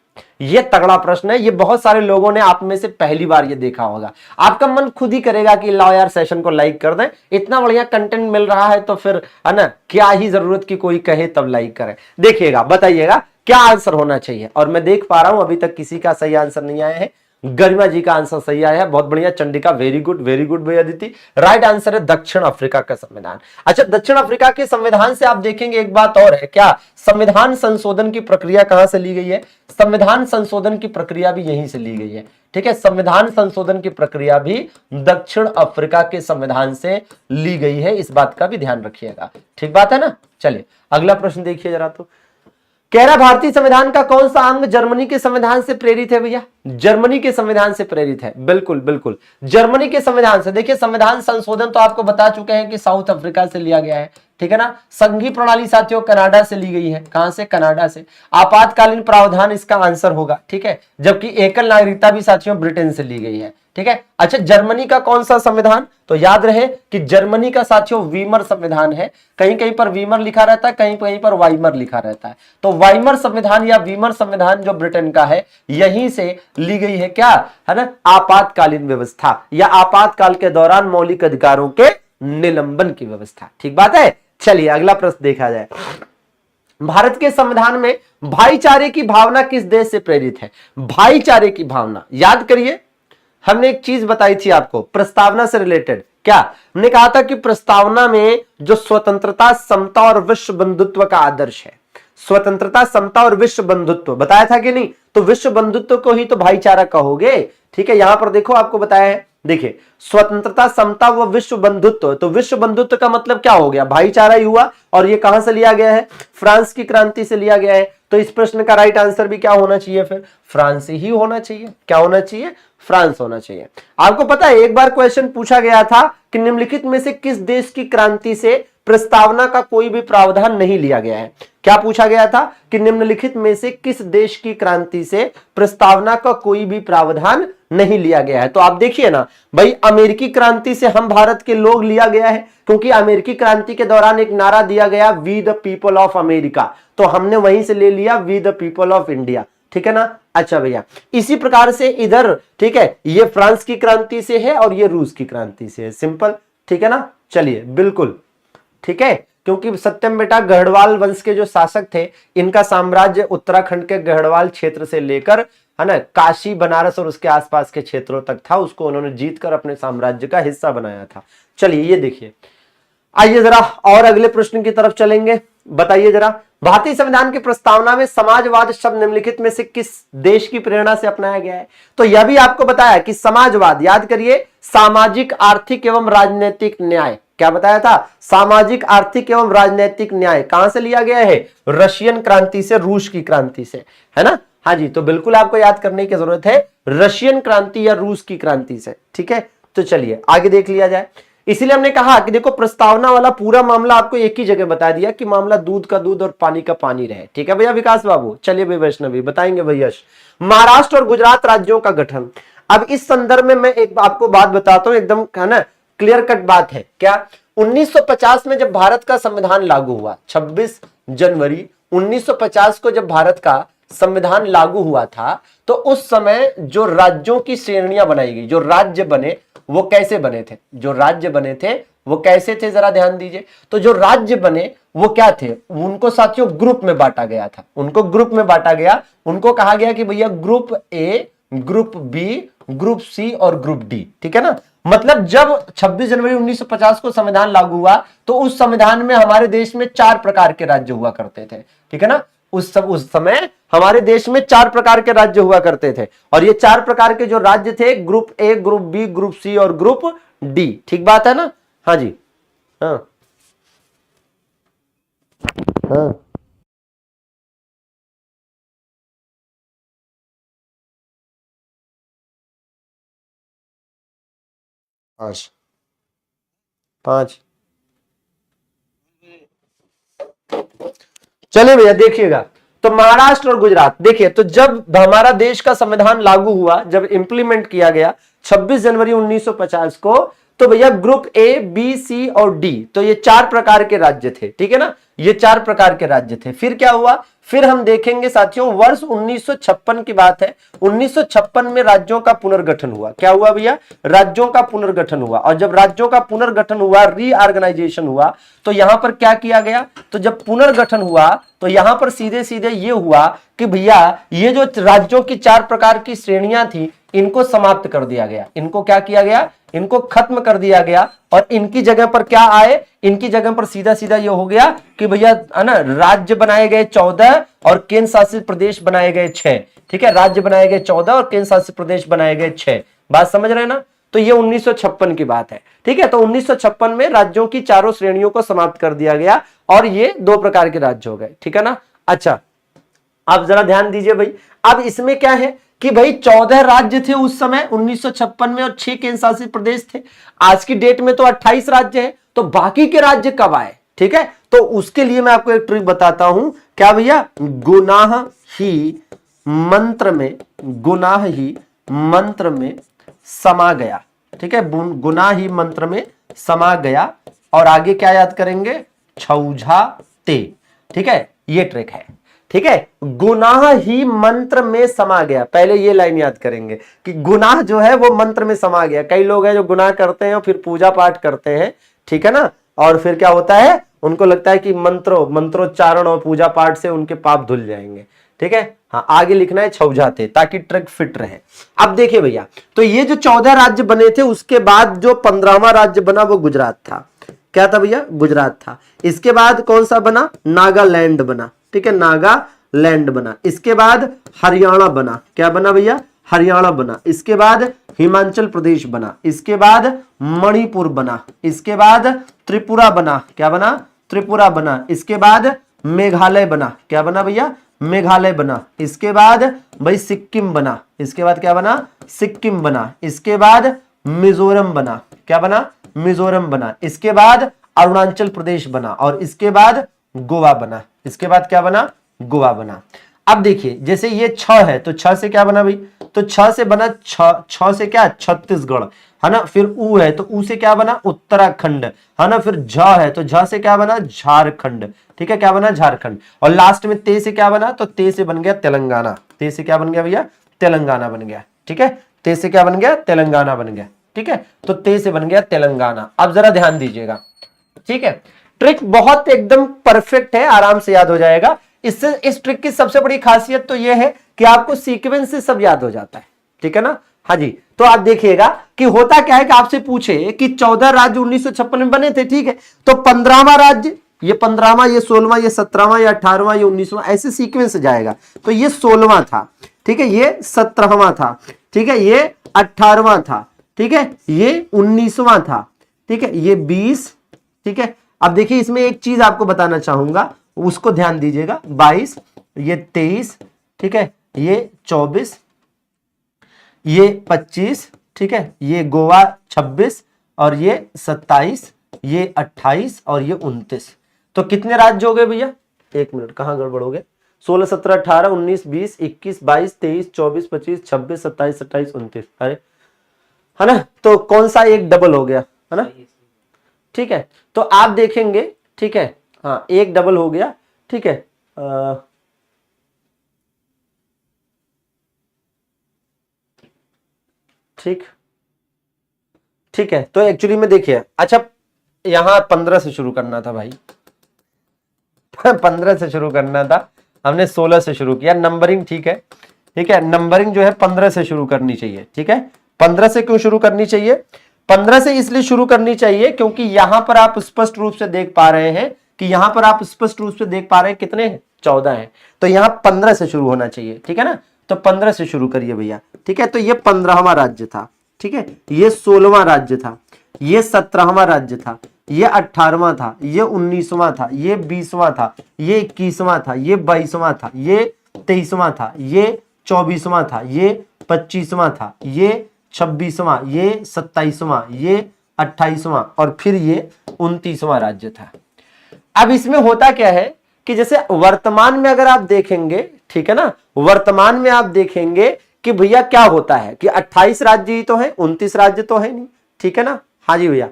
ये तगड़ा प्रश्न है, ये बहुत सारे लोगों ने आप में से पहली बार ये देखा होगा। आपका मन खुद ही करेगा कि लाओ यार सेशन को लाइक कर दें, इतना बढ़िया कंटेंट मिल रहा है तो फिर है ना, क्या ही जरूरत कि कोई कहे तब लाइक करें। देखिएगा, बताइएगा क्या आंसर होना चाहिए। और मैं देख पा रहा हूं अभी तक किसी का सही आंसर नहीं आया है। गरिमा जी का आंसर सही आया है, बहुत बढ़िया। चंडिका वेरी गुड भैया अदिति। राइट आंसर है दक्षिण अफ्रीका का संविधान। अच्छा, दक्षिण अफ्रीका के संविधान से आप देखेंगे एक बात और है क्या, संविधान संशोधन की प्रक्रिया कहां से ली गई है, संविधान संशोधन की प्रक्रिया भी यहीं से ली गई है, ठीक है। संविधान संशोधन की प्रक्रिया भी दक्षिण अफ्रीका के संविधान से ली गई है, इस बात का भी ध्यान रखिएगा, ठीक बात है ना। चलिए अगला प्रश्न देखिए जरा, तो कह रहा भारतीय संविधान का कौन सा अंग जर्मनी के संविधान से प्रेरित है भैया, जर्मनी के संविधान से प्रेरित है। बिल्कुल बिल्कुल, जर्मनी के संविधान से। देखिए संविधान संशोधन तो आपको बता चुके हैं कि साउथ अफ्रीका से लिया गया है, ठीक है ना। संघीय प्रणाली साथियों कनाडा से ली गई है, कहां से, कनाडा से। आपातकालीन प्रावधान इसका आंसर होगा, ठीक है। जबकि एकल नागरिकता भी साथियों ब्रिटेन से ली गई है, ठीक है। अच्छा, जर्मनी का कौन सा संविधान, तो याद रहे कि जर्मनी का साथियों वीमर संविधान है। कहीं कहीं पर वीमर लिखा रहता है, कहीं कहीं पर वाइमर लिखा रहता है। तो वाइमर संविधान या वीमर संविधान जो ब्रिटेन का है, यहीं से ली गई है क्या, है ना, आपातकालीन व्यवस्था या आपातकाल के दौरान मौलिक अधिकारों के निलंबन की व्यवस्था, ठीक बात है। चलिए अगला प्रश्न देखा जाए, भारत के संविधान में भाईचारे की भावना किस देश से प्रेरित है, भाईचारे की भावना। याद करिए, हमने एक चीज बताई थी आपको प्रस्तावना से रिलेटेड, क्या हमने कहा था कि प्रस्तावना में जो स्वतंत्रता, समता और विश्व बंधुत्व का आदर्श है, स्वतंत्रता, समता और विश्व बंधुत्व बताया था कि नहीं, तो विश्व बंधुत्व को ही तो भाईचारा कहोगे, ठीक है। यहां पर देखो आपको बताया है, देखिए स्वतंत्रता, समता व विश्व बंधुत्व, तो विश्व बंधुत्व का मतलब क्या हो गया, भाईचारा ही हुआ। और ये कहां से लिया गया है, फ्रांस की क्रांति से लिया गया है। तो इस प्रश्न का राइट आंसर भी क्या होना चाहिए, फिर फ्रांस ही होना चाहिए। क्या होना चाहिए, फ्रांस होना चाहिए। आपको पता है एक बार क्वेश्चन पूछा गया था कि निम्नलिखित में से किस देश की क्रांति से प्रस्तावना का कोई भी प्रावधान नहीं लिया गया है। क्या पूछा गया था कि निम्नलिखित में से किस देश की क्रांति से प्रस्तावना का कोई भी प्रावधान नहीं लिया गया है। तो आप देखिए ना भाई, अमेरिकी क्रांति से हम भारत के लोग लिया गया है, क्योंकि अमेरिकी क्रांति के दौरान एक नारा दिया गया, we the people of America, तो हमने वहीं से ले लिया we the people of India. ठीक है ना। अच्छा भैया, इसी प्रकार से इधर, ठीक है, ये फ्रांस की क्रांति से है और ये रूस की क्रांति से है। सिंपल, ठीक है ना। चलिए, बिल्कुल ठीक है, क्योंकि सत्यम बेटा गढ़वाल वंश के जो शासक थे, इनका साम्राज्य उत्तराखंड के गढ़वाल क्षेत्र से लेकर, है ना, काशी, बनारस और उसके आसपास के क्षेत्रों तक था। उसको उन्होंने जीतकर अपने साम्राज्य का हिस्सा बनाया था। चलिए ये देखिए, आइए जरा और अगले प्रश्न की तरफ चलेंगे। बताइए जरा, भारतीय संविधान की प्रस्तावना में समाजवाद शब्द निम्नलिखित में से किस देश की प्रेरणा से अपनाया गया है। तो यह भी आपको बताया कि समाजवाद, याद करिए, सामाजिक, आर्थिक एवं राजनीतिक न्याय, क्या बताया था, सामाजिक, आर्थिक एवं राजनीतिक न्याय कहां से लिया गया है, रशियन क्रांति से, रूस की क्रांति से, है ना। हाँ जी, तो बिल्कुल आपको याद करने की जरूरत है, रशियन क्रांति या रूस की क्रांति से। ठीक है, तो चलिए आगे देख लिया जाए। इसीलिए हमने कहा कि देखो, प्रस्तावना वाला पूरा मामला आपको एक ही जगह बता दिया कि मामला दूध का दूध और पानी का पानी रहे। ठीक है भैया विकास बाबू। चलिए भाई वैष्णवी बताएंगे भैया, महाराष्ट्र और गुजरात राज्यों का गठन। अब इस संदर्भ में मैं एक आपको बात बताता हूं, एकदम, है ना, क्लियर कट बात है। क्या 1950 में जब भारत का संविधान लागू हुआ, 26 जनवरी 1950 को जब भारत का संविधान लागू हुआ था, तो उस समय जो राज्यों की श्रेणियां बनाई गई, जो राज्य बने वो कैसे बने थे, जो राज्य बने थे वो कैसे थे, जरा ध्यान दीजिए। तो जो राज्य बने वो क्या थे, उनको साथियों ग्रुप में बांटा गया था, उनको ग्रुप में बांटा गया। उनको कहा गया कि भैया group A, group B, group C और ग्रुप डी। ठीक है ना। मतलब जब 26 जनवरी 1950 को संविधान लागू हुआ, तो उस संविधान में हमारे देश में 4 प्रकार के राज्य हुआ करते थे। ठीक है ना। उस समय हमारे देश में 4 प्रकार के राज्य हुआ करते थे, और ये 4 प्रकार के जो राज्य थे, group A, group B, group C और ग्रुप डी। ठीक बात है ना। हाँ जी, हाँ हाँ, 5। चलिए भैया देखिएगा, तो महाराष्ट्र और गुजरात, देखिए, तो जब हमारा देश का संविधान लागू हुआ, जब इंप्लीमेंट किया गया 26 जनवरी 1950 को, तो भैया ग्रुप ए, बी, सी और डी, तो ये 4 प्रकार के राज्य थे। ठीक है ना, ये 4 प्रकार के राज्य थे। फिर क्या हुआ, फिर हम देखेंगे साथियों, वर्ष 1956 की बात है। 1956 में राज्यों का पुनर्गठन हुआ। क्या हुआ भैया, राज्यों का पुनर्गठन हुआ। और जब राज्यों का पुनर्गठन हुआ, रीऑर्गेनाइजेशन हुआ, तो यहां पर क्या किया गया, तो जब पुनर्गठन हुआ तो यहां पर सीधे सीधे ये हुआ कि भैया ये जो राज्यों की 4 प्रकार की श्रेणियां थी, इनको समाप्त कर दिया गया। इनको क्या किया गया, इनको खत्म कर दिया गया, और इनकी जगह पर क्या आए, इनकी जगह पर सीधा सीधा ये हो गया कि भैया, है ना, राज्य बनाए गए 14 और केंद्र शासित प्रदेश बनाए गए 6। ठीक है, राज्य बनाए गए 14 और केंद्र शासित प्रदेश बनाए गए 6। बात समझ रहे हैं ना। तो ये 1956 की बात है। ठीक है, तो 1956 में राज्यों की 4 श्रेणियों को समाप्त कर दिया गया, और ये 2 प्रकार के राज्य हो गए। ठीक है ना। अच्छा, आप जरा ध्यान दीजिए भाई, अब इसमें क्या है कि भाई 14 राज्य थे उस समय 1956 में, और 6 केंद्र शासित प्रदेश थे। आज की डेट में तो 28 राज्य है, तो बाकी के राज्य कब आए। ठीक है, तो उसके लिए मैं आपको एक ट्रिक बताता हूं। क्या भैया, गुनाह ही मंत्र में, गुनाह ही मंत्र में समा गया। ठीक है, गुनाह ही मंत्र में समा गया, और आगे क्या याद करेंगे, छौझा ते। ठीक है, ये ट्रिक है। ठीक है, गुनाह ही मंत्र में समा गया, पहले ये लाइन याद करेंगे कि गुनाह जो है वो मंत्र में समा गया। कई लोग हैं जो गुनाह करते हैं और फिर पूजा पाठ करते हैं। ठीक है ना, और फिर क्या होता है, उनको लगता है कि मंत्रोच्चारण और पूजा पाठ से उनके पाप धुल जाएंगे। ठीक है, हाँ, आगे लिखना है छौझाते, ताकि ट्रिक फिट रहे। अब देखिए भैया, तो ये जो 14 राज्य बने थे, उसके बाद जो 15वां राज्य बना वो गुजरात था। क्या था भैया, गुजरात था। इसके बाद कौन सा बना, नागालैंड बना। ठीक है, नागालैंड बना। इसके बाद हरियाणा बना। क्या बना भैया, हरियाणा बना। इसके बाद हिमाचल प्रदेश बना। इसके बाद मणिपुर बना। इसके बाद त्रिपुरा बना। क्या बना, त्रिपुरा बना। इसके बाद मेघालय बना। क्या बना भैया, मेघालय बना। इसके बाद भाई सिक्किम बना। इसके बाद क्या बना, सिक्किम बना। इसके बाद मिजोरम बना। क्या बना, मिजोरम बना। इसके बाद अरुणाचल प्रदेश बना और इसके बाद गोवा बना। इसके बाद क्या बना? गोवा बना। अब देखिए जैसे ये 6 है तो 6 से क्या बना भाई? तो 6 से बना 6 से क्या? छत्तीसगढ़, है ना। फिर ऊ है तो ऊ से क्या बना? उत्तराखंड, है ना। फिर झ है तो झ से क्या बना? झारखंड, ठीक है। क्या बना? झारखंड। और लास्ट में ते से क्या बना? तो ते से बन गया तेलंगाना। ते से क्या बन गया भैया? तेलंगाना बन गया, ठीक है। ते से क्या बन गया? तेलंगाना बन गया, ठीक है। तो ते से बन गया तेलंगाना। अब जरा ध्यान दीजिएगा, ठीक है। ट्रिक बहुत एकदम परफेक्ट है, आराम से याद हो जाएगा। इससे इस ट्रिक की सबसे बड़ी खासियत तो यह है कि आपको सीक्वेंस से सब याद हो जाता है, ठीक है ना। हाँ जी, तो आप देखिएगा कि होता क्या है कि आपसे पूछे कि 14 राज्य 1956 में बने थे, ठीक है। तो 15वां राज्य, ये 15वां, ये 16वां, ये 17वां, ये 18वां, ये 19वां, ऐसे सीक्वेंस से जाएगा। तो ये 16वां था, ठीक है। ये 17वां था, ठीक है। ये 18वां था, ठीक है। ये 19वां था, ठीक है। ये 20, ठीक है। अब देखिए इसमें एक चीज आपको बताना चाहूंगा, उसको ध्यान दीजिएगा। 22, ये 23, ठीक है। ये 24, ये 25, ठीक है। ये गोवा 26 और ये 27, ये 28 और ये 29। तो कितने राज्य हो गए भैया? एक मिनट, कहां गड़बड़ हो गए? 16, 17, 18, 19, 20, 21, 22, 23, 24, 25, 26, 27, 28, 29। अरे, है ना। तो कौन सा एक डबल हो गया, है ना, ठीक है। तो आप देखेंगे, ठीक है, हाँ एक डबल हो गया, ठीक है। ठीक, ठीक है। तो एक्चुअली में देखिए, अच्छा यहां 15 से शुरू करना था भाई 15 से शुरू करना था, हमने 16 से शुरू किया। नंबरिंग ठीक है, ठीक है। नंबरिंग जो है 15 से शुरू करनी चाहिए, ठीक है। 15 से क्यों शुरू करनी चाहिए? 15 से इसलिए शुरू करनी चाहिए क्योंकि यहां पर आप स्पष्ट रूप से देख पा रहे हैं कि यहां पर आप स्पष्ट रूप से देख पा रहे हैं कितने हैं? 14 हैं। तो यहां 15 से शुरू होना चाहिए, ठीक है ना। तो 15 से शुरू करिए भैया, ठीक है। तो ये 15वां राज्य था, ठीक है। ये 16वां राज्य था, ये 17वां राज्य था, ये 18वां था, ये 19वां था, ये 20वां था, ये 21वां था, ये 22वां था, ये 23वां था, ये 24वां था, ये 25वां था, ये 26वां, ये 27वां, ये 28वां और फिर ये 29वां राज्य था। अब इसमें होता क्या है कि जैसे वर्तमान में अगर आप देखेंगे, ठीक है ना, वर्तमान में आप देखेंगे कि भैया क्या होता है कि 28 राज्य ही तो है, 29 राज्य तो है नहीं, ठीक है ना। हाँ जी भैया,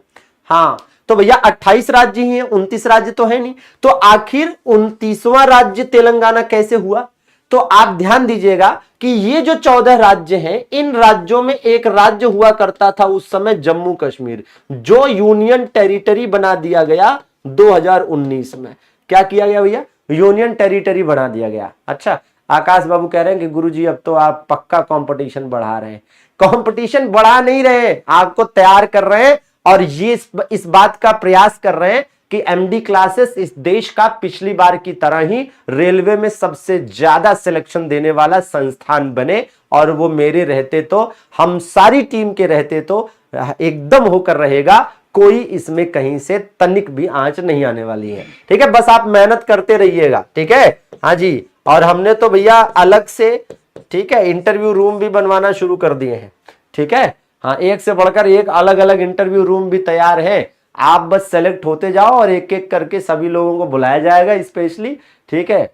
हाँ। तो भैया 28 राज्य ही है, 29 राज्य तो है नहीं। तो आखिर 29वां राज्य तेलंगाना कैसे हुआ? तो आप ध्यान दीजिएगा कि ये जो 14 राज्य हैं, इन राज्यों में एक राज्य हुआ करता था उस समय, जम्मू कश्मीर, जो यूनियन टेरिटरी बना दिया गया 2019 में। क्या किया गया भैया? यूनियन टेरिटरी बना दिया गया। अच्छा, आकाश बाबू कह रहे हैं कि गुरुजी अब तो आप पक्का कंपटीशन बढ़ा रहे हैं। कंपटीशन बढ़ा नहीं रहे, आपको तैयार कर रहे हैं और ये इस बात का प्रयास कर रहे हैं कि एमडी क्लासेस इस देश का पिछली बार की तरह ही रेलवे में सबसे ज्यादा सिलेक्शन देने वाला संस्थान बने। और वो मेरे रहते तो, हम सारी टीम के रहते तो एकदम होकर रहेगा, कोई इसमें कहीं से तनिक भी आंच नहीं आने वाली है, ठीक है। बस आप मेहनत करते रहिएगा, ठीक है। हाँ जी, और हमने तो भैया अलग से, ठीक है, इंटरव्यू रूम भी बनवाना शुरू कर दिए हैं, ठीक है। हाँ, एक से बढ़कर एक अलग अलग इंटरव्यू रूम भी तैयार है। आप बस सेलेक्ट होते जाओ और एक एक करके सभी लोगों को बुलाया जाएगा स्पेशली, ठीक है।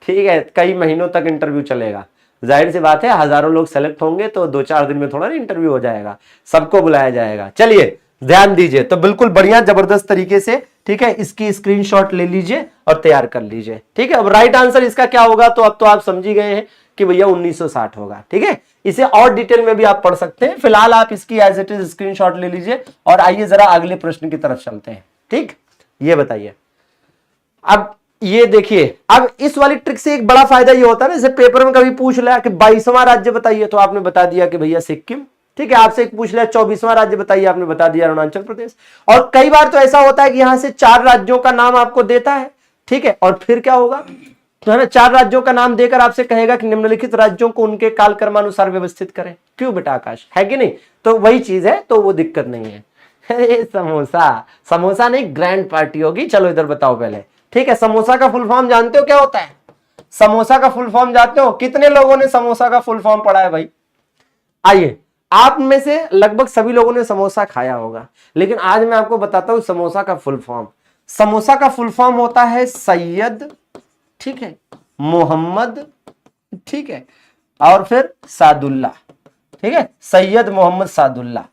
ठीक है, कई महीनों तक इंटरव्यू चलेगा। जाहिर सी बात है, हजारों लोग सेलेक्ट होंगे तो 2-4 दिन में थोड़ा ना इंटरव्यू हो जाएगा, सबको बुलाया जाएगा। चलिए ध्यान दीजिए, तो बिल्कुल बढ़िया जबरदस्त तरीके से, ठीक है, इसकी स्क्रीनशॉट ले लीजिए और तैयार कर लीजिए, ठीक है। अब राइट आंसर इसका क्या होगा, तो अब तो आप समझ ही गए हैं कि भैया 1960 होगा, ठीक है। इसे और डिटेल में भी आप पढ़ सकते हैं, फिलहाल आप इसकी एज इट इज स्क्रीनशॉट ले लीजिए और आइए जरा अगले प्रश्न की तरफ चलते हैं, ठीक। ये बताइए, अब ये देखिए, अब इस वाली ट्रिक से एक बड़ा फायदा ये होता है ना, जैसे पेपर में कभी पूछ लिया कि 22वां राज्य बताइए, तो आपने बता दिया कि भैया सिक्किम, ठीक है। आपसे एक पूछ लिया 24वां राज्य बताइए, आपने बता दिया अरुणाचल प्रदेश। और कई बार तो ऐसा होता है कि यहां से 4 राज्यों का नाम आपको देता है, ठीक है, और फिर क्या होगा, तो है ना, 4 राज्यों का नाम देकर आपसे कहेगा कि निम्नलिखित राज्यों को उनके कालक्रमानुसार व्यवस्थित करें। क्यों बेटा आकाश, है कि नहीं? तो वही चीज है, तो वो दिक्कत नहीं है। समोसा, समोसा नहीं, ग्रैंड पार्टी होगी। चलो इधर बताओ पहले, ठीक है। समोसा का फुल फॉर्म जानते हो क्या होता है? समोसा का फुल फॉर्म जानते हो? कितने लोगों ने समोसा का फुल फॉर्म पढ़ा है भाई? आइए, आप में से लगभग सभी लोगों ने समोसा खाया होगा, लेकिन आज मैं आपको बताता हूं समोसा का फुल फॉर्म। समोसा का फुल फॉर्म होता है सैयद, ठीक है, मोहम्मद, ठीक है, और फिर सादुल्ला, ठीक है, सैयद मोहम्मद सादुल्ला,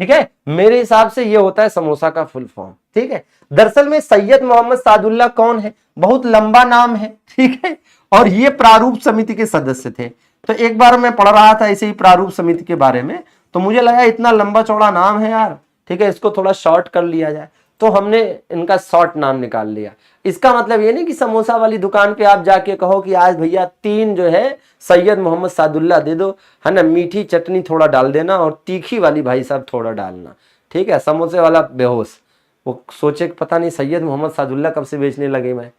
ठीक है। मेरे हिसाब से ये होता है समोसा का फुल फॉर्म, ठीक है। दरअसल में सैयद मोहम्मद सादुल्ला कौन है, बहुत लंबा नाम है, ठीक है, और ये प्रारूप समिति के सदस्य थे। तो एक बार मैं पढ़ रहा था ऐसे ही प्रारूप समिति के बारे में, तो मुझे लगा इतना लंबा चौड़ा नाम है यार, ठीक है, इसको थोड़ा शॉर्ट कर लिया जाए, तो हमने इनका शॉर्ट नाम निकाल लिया। इसका मतलब ये नहीं कि समोसा वाली दुकान पे आप जाके कहो कि आज भैया 3 जो है सैयद मोहम्मद सादुल्ला दे दो, है ना, मीठी चटनी थोड़ा डाल देना और तीखी वाली भाई साहब थोड़ा डालना, ठीक है। समोसे वाला बेहोश वो सोचे पता नहीं सैयद मोहम्मद सादुल्ला कब से बेचने लगे मैं,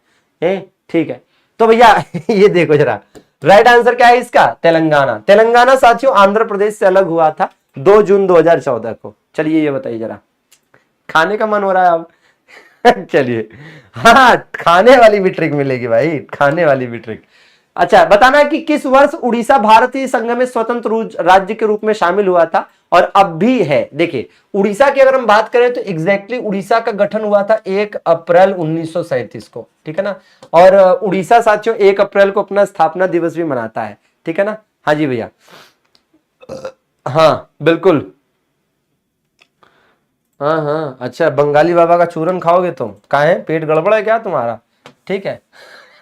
ठीक है। तो भैया ये देखो जरा, राइट आंसर क्या है इसका, तेलंगाना। तेलंगाना साथियों आंध्र प्रदेश से अलग हुआ था 2 जून 2014 को। चलिए ये बताइए जरा, खाने का मन हो रहा है अब चलिए, हाँ खाने वाली भी ट्रिक मिलेगी भाई, खाने वाली भी ट्रिक। अच्छा बताना कि किस वर्ष उड़ीसा भारतीय संघ में स्वतंत्र राज्य के रूप में शामिल हुआ था और अब भी है। देखिए उड़ीसा की अगर हम बात करें तो एग्जैक्टली उड़ीसा का गठन हुआ था 1 अप्रैल 1937 को, ठीक है ना। और उड़ीसा साथियों 1 अप्रैल को अपना स्थापना दिवस भी मनाता है, ठीक है ना। हाँ जी भैया, हाँ बिल्कुल, हाँ हाँ। अच्छा बंगाली बाबा का चूरन खाओगे तुम, काहे पेट गड़बड़ है क्या तुम्हारा, ठीक है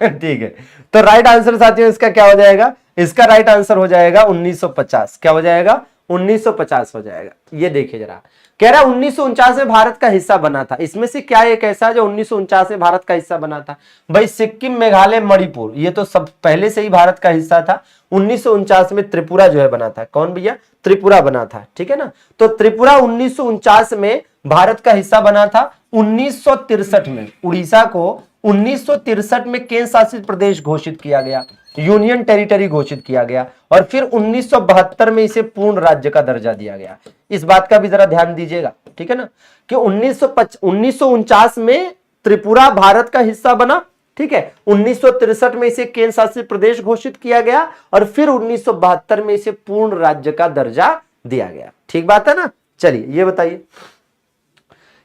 ठीक है। तो राइट आंसर साथियों इसका क्या हो जाएगा, इसका राइट आंसर हो जाएगा 1950। क्या हो जाएगा, 1950 हो जाएगा। ये देखिए जरा, कह रहा 1949 में भारत का हिस्सा बना था। इसमें से क्या एक ऐसा जो 1949 में भारत का हिस्सा बना था, भाई सिक्किम, मेघालय, मणिपुर, ये तो सब पहले से ही भारत का हिस्सा था। 1949 में त्रिपुरा जो है बना था, कौन भैया, त्रिपुरा बना था, ठीक है ना। तो त्रिपुरा 1949 में भारत का हिस्सा बना था। 1963 में उड़ीसा को 1963 में केंद्र शासित प्रदेश घोषित किया गया, यूनियन टेरिटरी घोषित किया गया, और फिर 1972 में इसे पूर्ण राज्य का दर्जा दिया गया। इस बात का भी जरा ध्यान दीजिएगा, ठीक है ना, कि 1949 में त्रिपुरा भारत का हिस्सा बना, ठीक है। 1963 में इसे केंद्र शासित प्रदेश घोषित किया गया और फिर 1972 में इसे पूर्ण राज्य का दर्जा दिया गया। ठीक बात है ना। चलिए ये बताइए,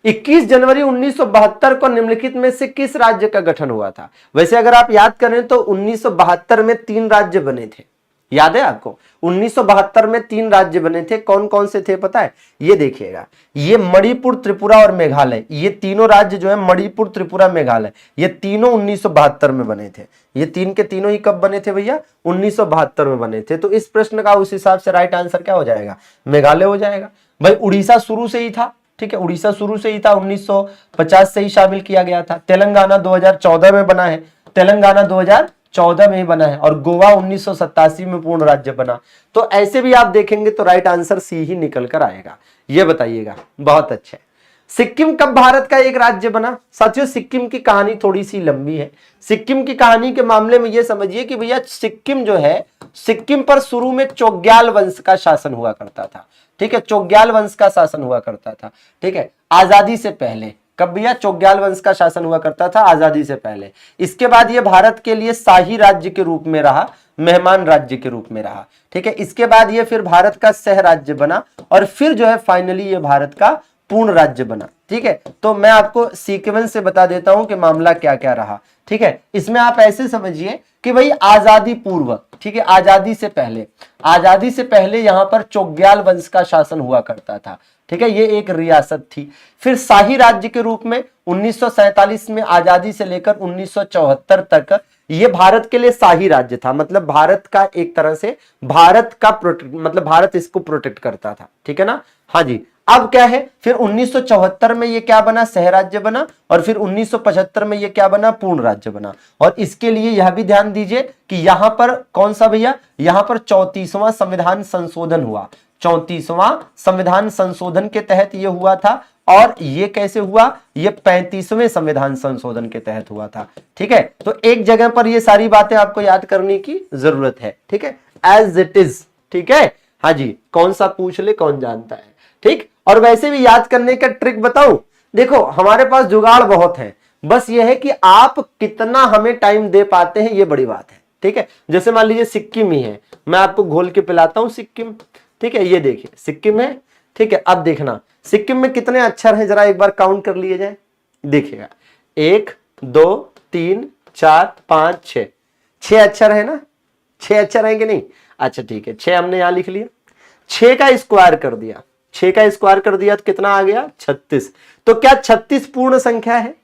21 जनवरी 1972 को निम्नलिखित में से किस राज्य का गठन हुआ था। वैसे अगर आप याद करें तो 1972 में 3 राज्य बने थे, याद है आपको, 1972 में 3 राज्य बने थे। कौन कौन से थे पता है, ये देखिएगा, ये मणिपुर, त्रिपुरा और मेघालय, ये तीनों राज्य जो है मणिपुर, त्रिपुरा, मेघालय, ये तीनों 1972 में बने थे। ये 3 के तीनों ही कब बने थे भैया, 1972 में बने थे। तो इस प्रश्न का उस हिसाब से राइट आंसर क्या हो जाएगा, मेघालय हो जाएगा। भाई उड़ीसा शुरू से ही था, ठीक है, उड़ीसा शुरू से ही था, 1950 से ही शामिल किया गया था। तेलंगाना 2014 में बना है, तेलंगाना 2014 में ही बना है, और गोवा 1987 में पूर्ण राज्य बना। तो ऐसे भी आप देखेंगे तो राइट आंसर सी ही निकल कर आएगा। ये बताइएगा, बहुत अच्छे। सिक्किम कब भारत का एक राज्य बना। साथियों सिक्किम की कहानी थोड़ी सी लंबी है। सिक्किम की कहानी के मामले में यह समझिए कि भैया सिक्किम जो है, सिक्किम पर शुरू में चोग्याल वंश का शासन हुआ करता था, ठीक है, चोग्याल वंश का शासन हुआ करता था, ठीक है, आजादी से पहले। कब भैया, चोग्याल वंश का शासन हुआ करता था आजादी से पहले। इसके बाद यह भारत के लिए शाही राज्य के रूप में रहा, मेहमान राज्य के रूप में रहा, ठीक है। इसके बाद यह फिर भारत का सह राज्य बना, और फिर जो है फाइनली यह भारत का पूर्ण राज्य बना, ठीक है। तो मैं आपको सीक्वेंस से बता देता हूं कि मामला क्या क्या रहा, ठीक है। इसमें आप ऐसे समझिए कि भाई आजादी पूर्व, ठीक है, आजादी से पहले, आजादी से पहले यहां पर चोग्याल वंश का शासन हुआ करता था, ठीक है, ये एक रियासत थी। फिर शाही राज्य के रूप में 1947 में आजादी से लेकर 1974 तक ये भारत के लिए शाही राज्य था, मतलब भारत का एक तरह से भारत का मतलब भारत इसको प्रोटेक्ट करता था, ठीक है ना। हाँ जी, अब क्या है, फिर 1974 में ये क्या बना, सह राज्य बना, और फिर 1975 में ये क्या बना, पूर्ण राज्य बना। और इसके लिए यह भी ध्यान दीजिए कि यहां पर कौन सा भैया, यहां पर 34वां संविधान संशोधन हुआ। 34वां संविधान संशोधन के तहत यह हुआ था, और ये कैसे हुआ, ये 35वें संविधान संशोधन के तहत हुआ था, ठीक है। तो एक जगह पर ये सारी बातें आपको याद करने की जरूरत है, ठीक है, एज इट इज, ठीक है। हाँ जी, कौन सा पूछ ले कौन जानता है, ठीक। और वैसे भी याद करने का ट्रिक बताऊं, देखो हमारे पास जुगाड़ बहुत है, बस ये है कि आप कितना हमें टाइम दे पाते हैं, ये बड़ी बात है, ठीक है। जैसे मान लीजिए सिक्किम ही है, मैं आपको घोल के पिलाता हूं सिक्किम, ठीक है, ये देखिए सिक्किम है। ठीक है, अब देखना सिक्किम में कितने अक्षर हैं, जरा एक बार काउंट कर लिए जाए। देखिएगा 1 2 3 4 5 6, 6 अक्षर है ना, 6 अक्षर है कि नहीं? अच्छा ठीक है, 6 हमने यहां लिख लिया। 6 का स्क्वायर कर दिया, 6 का स्क्वायर कर दिया तो कितना आ गया? 36। तो क्या 36 पूर्ण संख्या है?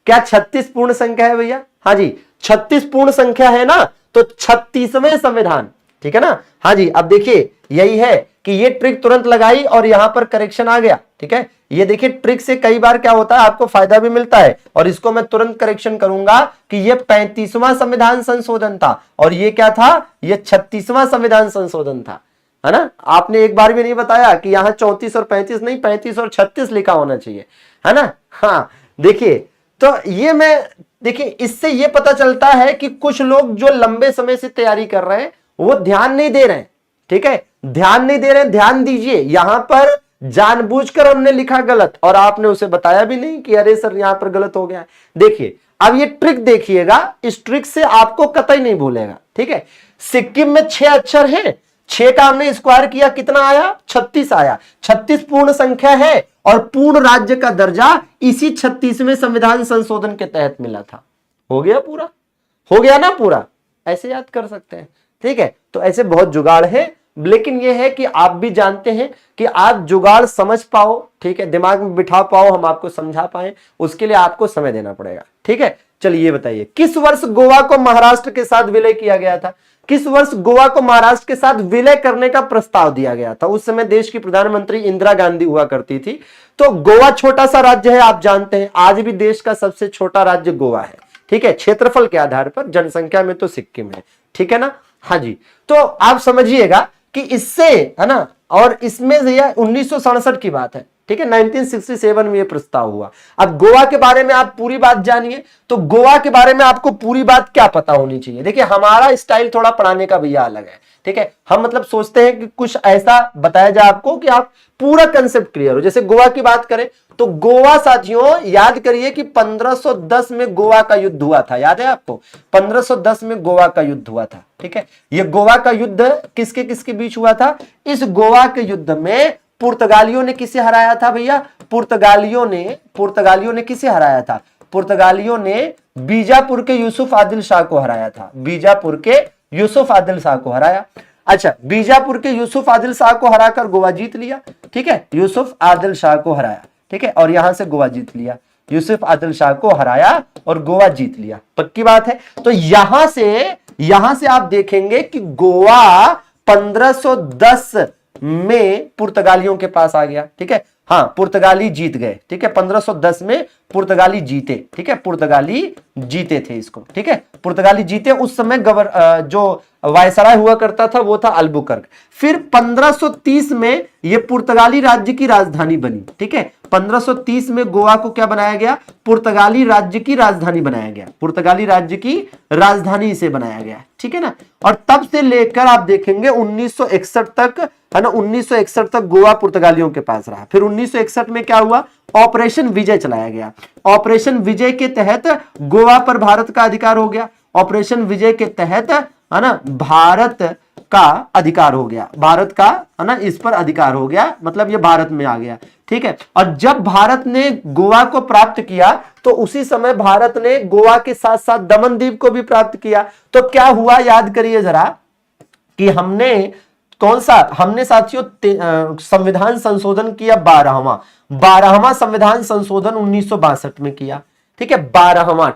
क्या 36 पूर्ण संख्या है भैया? हाँ जी, 36 पूर्ण संख्या है ना, तो 36वें संविधान, ठीक है ना? हाँ जी, अब देखिए यही है कि ये ट्रिक तुरंत लगाई और यहां पर करेक्शन आ गया। ठीक है, ये देखिए ट्रिक से कई बार क्या होता है, आपको फायदा भी मिलता है, और इसको मैं तुरंत करेक्शन करूंगा कि ये 35वां संविधान संशोधन था और ये क्या था? ये 36वां संविधान संशोधन था, है ना? आपने एक बार भी नहीं बताया कि यहां 34 और 35 नहीं, 35 और 36 लिखा होना चाहिए, है ना? हाँ देखिए, तो ये मैं देखिए इससे ये पता चलता है कि कुछ लोग जो लंबे समय से तैयारी कर रहे हैं वो ध्यान नहीं दे रहे हैं। ठीक है, ध्यान नहीं दे रहे हैं, ध्यान दीजिए। यहां पर जानबूझकर हमने लिखा गलत और आपने उसे बताया भी नहीं कि अरे सर यहां पर गलत हो गया। देखिए अब ये ट्रिक देखिएगा, इस ट्रिक से आपको कतई नहीं भूलेगा। ठीक है, सिक्किम में 6 अक्षर हैं, 6 का हमने स्क्वायर किया, कितना आया? 36 आया। 36 पूर्ण संख्या है और पूर्ण राज्य का दर्जा इसी 36वें संविधान संशोधन के तहत मिला था। हो गया पूरा? हो गया ना पूरा? ऐसे याद कर सकते हैं। ठीक है, तो ऐसे बहुत जुगाड़ है, लेकिन यह है कि आप भी जानते हैं कि आप जुगाड़ समझ पाओ, ठीक है, दिमाग में बिठा पाओ, हम आपको समझा पाए, उसके लिए आपको समय देना पड़ेगा। ठीक है, चलिए ये बताइए किस वर्ष गोवा को महाराष्ट्र के साथ विलय किया गया था? किस वर्ष गोवा को महाराष्ट्र के साथ विलय करने का प्रस्ताव दिया गया था? उस समय देश की प्रधानमंत्री इंदिरा गांधी हुआ करती थी। तो गोवा छोटा सा राज्य है, आप जानते हैं, आज भी देश का सबसे छोटा राज्य गोवा है। ठीक है, क्षेत्रफल के आधार पर, जनसंख्या में तो सिक्किम है। ठीक है ना? हाँ जी, तो आप समझिएगा कि इससे, है ना, और इसमें यह 1967 की बात है। ठीक है, 1967 में यह प्रस्ताव हुआ। अब गोवा के बारे में आप पूरी बात जानिए, तो गोवा के बारे में आपको पूरी बात क्या पता होनी चाहिए? देखिए हमारा स्टाइल थोड़ा पढ़ाने का भैया अलग है। ठीक है, हम मतलब सोचते हैं कि कुछ ऐसा बताया जाए आपको कि आप पूरा कंसेप्ट क्लियर हो। जैसे गोवा की बात करें तो गोवा साथियों याद करिए कि 1510 में गोवा का युद्ध हुआ था। याद है आपको? 1510 में गोवा का युद्ध हुआ था। ठीक है, यह गोवा का युद्ध किसके किसके बीच हुआ था? इस गोवा के युद्ध में पुर्तगालियों ने किसे हराया था भैया? पुर्तगालियों ने किसे हराया था? पुर्तगालियों ने बीजापुर के यूसुफ आदिल शाह को हराया था। बीजापुर के यूसुफ आदिल शाह को हराया। अच्छा, बीजापुर के यूसुफ आदिल शाह को हराकर गोवा जीत लिया। ठीक है, यूसुफ आदिल शाह को हराया। ठीक है, और यहां से गोवा जीत लिया। यूसुफ आदिल शाह को हराया और गोवा जीत लिया, पक्की बात है। तो यहां से आप देखेंगे कि गोवा 1510 में पुर्तगालियों के पास आ गया। ठीक है, हाँ पुर्तगाली जीत गए। ठीक है, 1510 में पुर्तगाली जीते। ठीक है, पुर्तगाली जीते थे इसको। ठीक है, पुर्तगाली जीते। उस समय जो वायसराय हुआ करता था वो था अल्बुकर्क। फिर 1530 में ये पुर्तगाली राज्य की राजधानी बनी। ठीक है, 1530 में गोवा को क्या बनाया गया? पुर्तगाली राज्य की राजधानी बनाया गया। पुर्तगाली राज्य की राजधानी इसे बनाया गया। ठीक है ना? और तब से लेकर आप देखेंगे 1961 तक, है ना, 1961 तक गोवा पुर्तगालियों के पास रहा। फिर 1961 में क्या हुआ? ऑपरेशन विजय चलाया गया। ऑपरेशन विजय के तहत गोवा पर भारत का अधिकार हो गया। ऑपरेशन विजय के तहत, है ना, भारत का अधिकार हो गया। भारत का, है ना, इस पर अधिकार हो गया, मतलब ये भारत में आ गया। ठीक है, और जब भारत ने गोवा को प्राप्त किया तो उसी समय भारत ने गोवा के साथ साथ दमन द्वीप को भी प्राप्त किया। तो क्या हुआ याद करिए जरा कि हमने कौन सा, हमने साथियों संविधान संशोधन किया 12वां संविधान संशोधन 1962 में किया। ठीक है, 12वां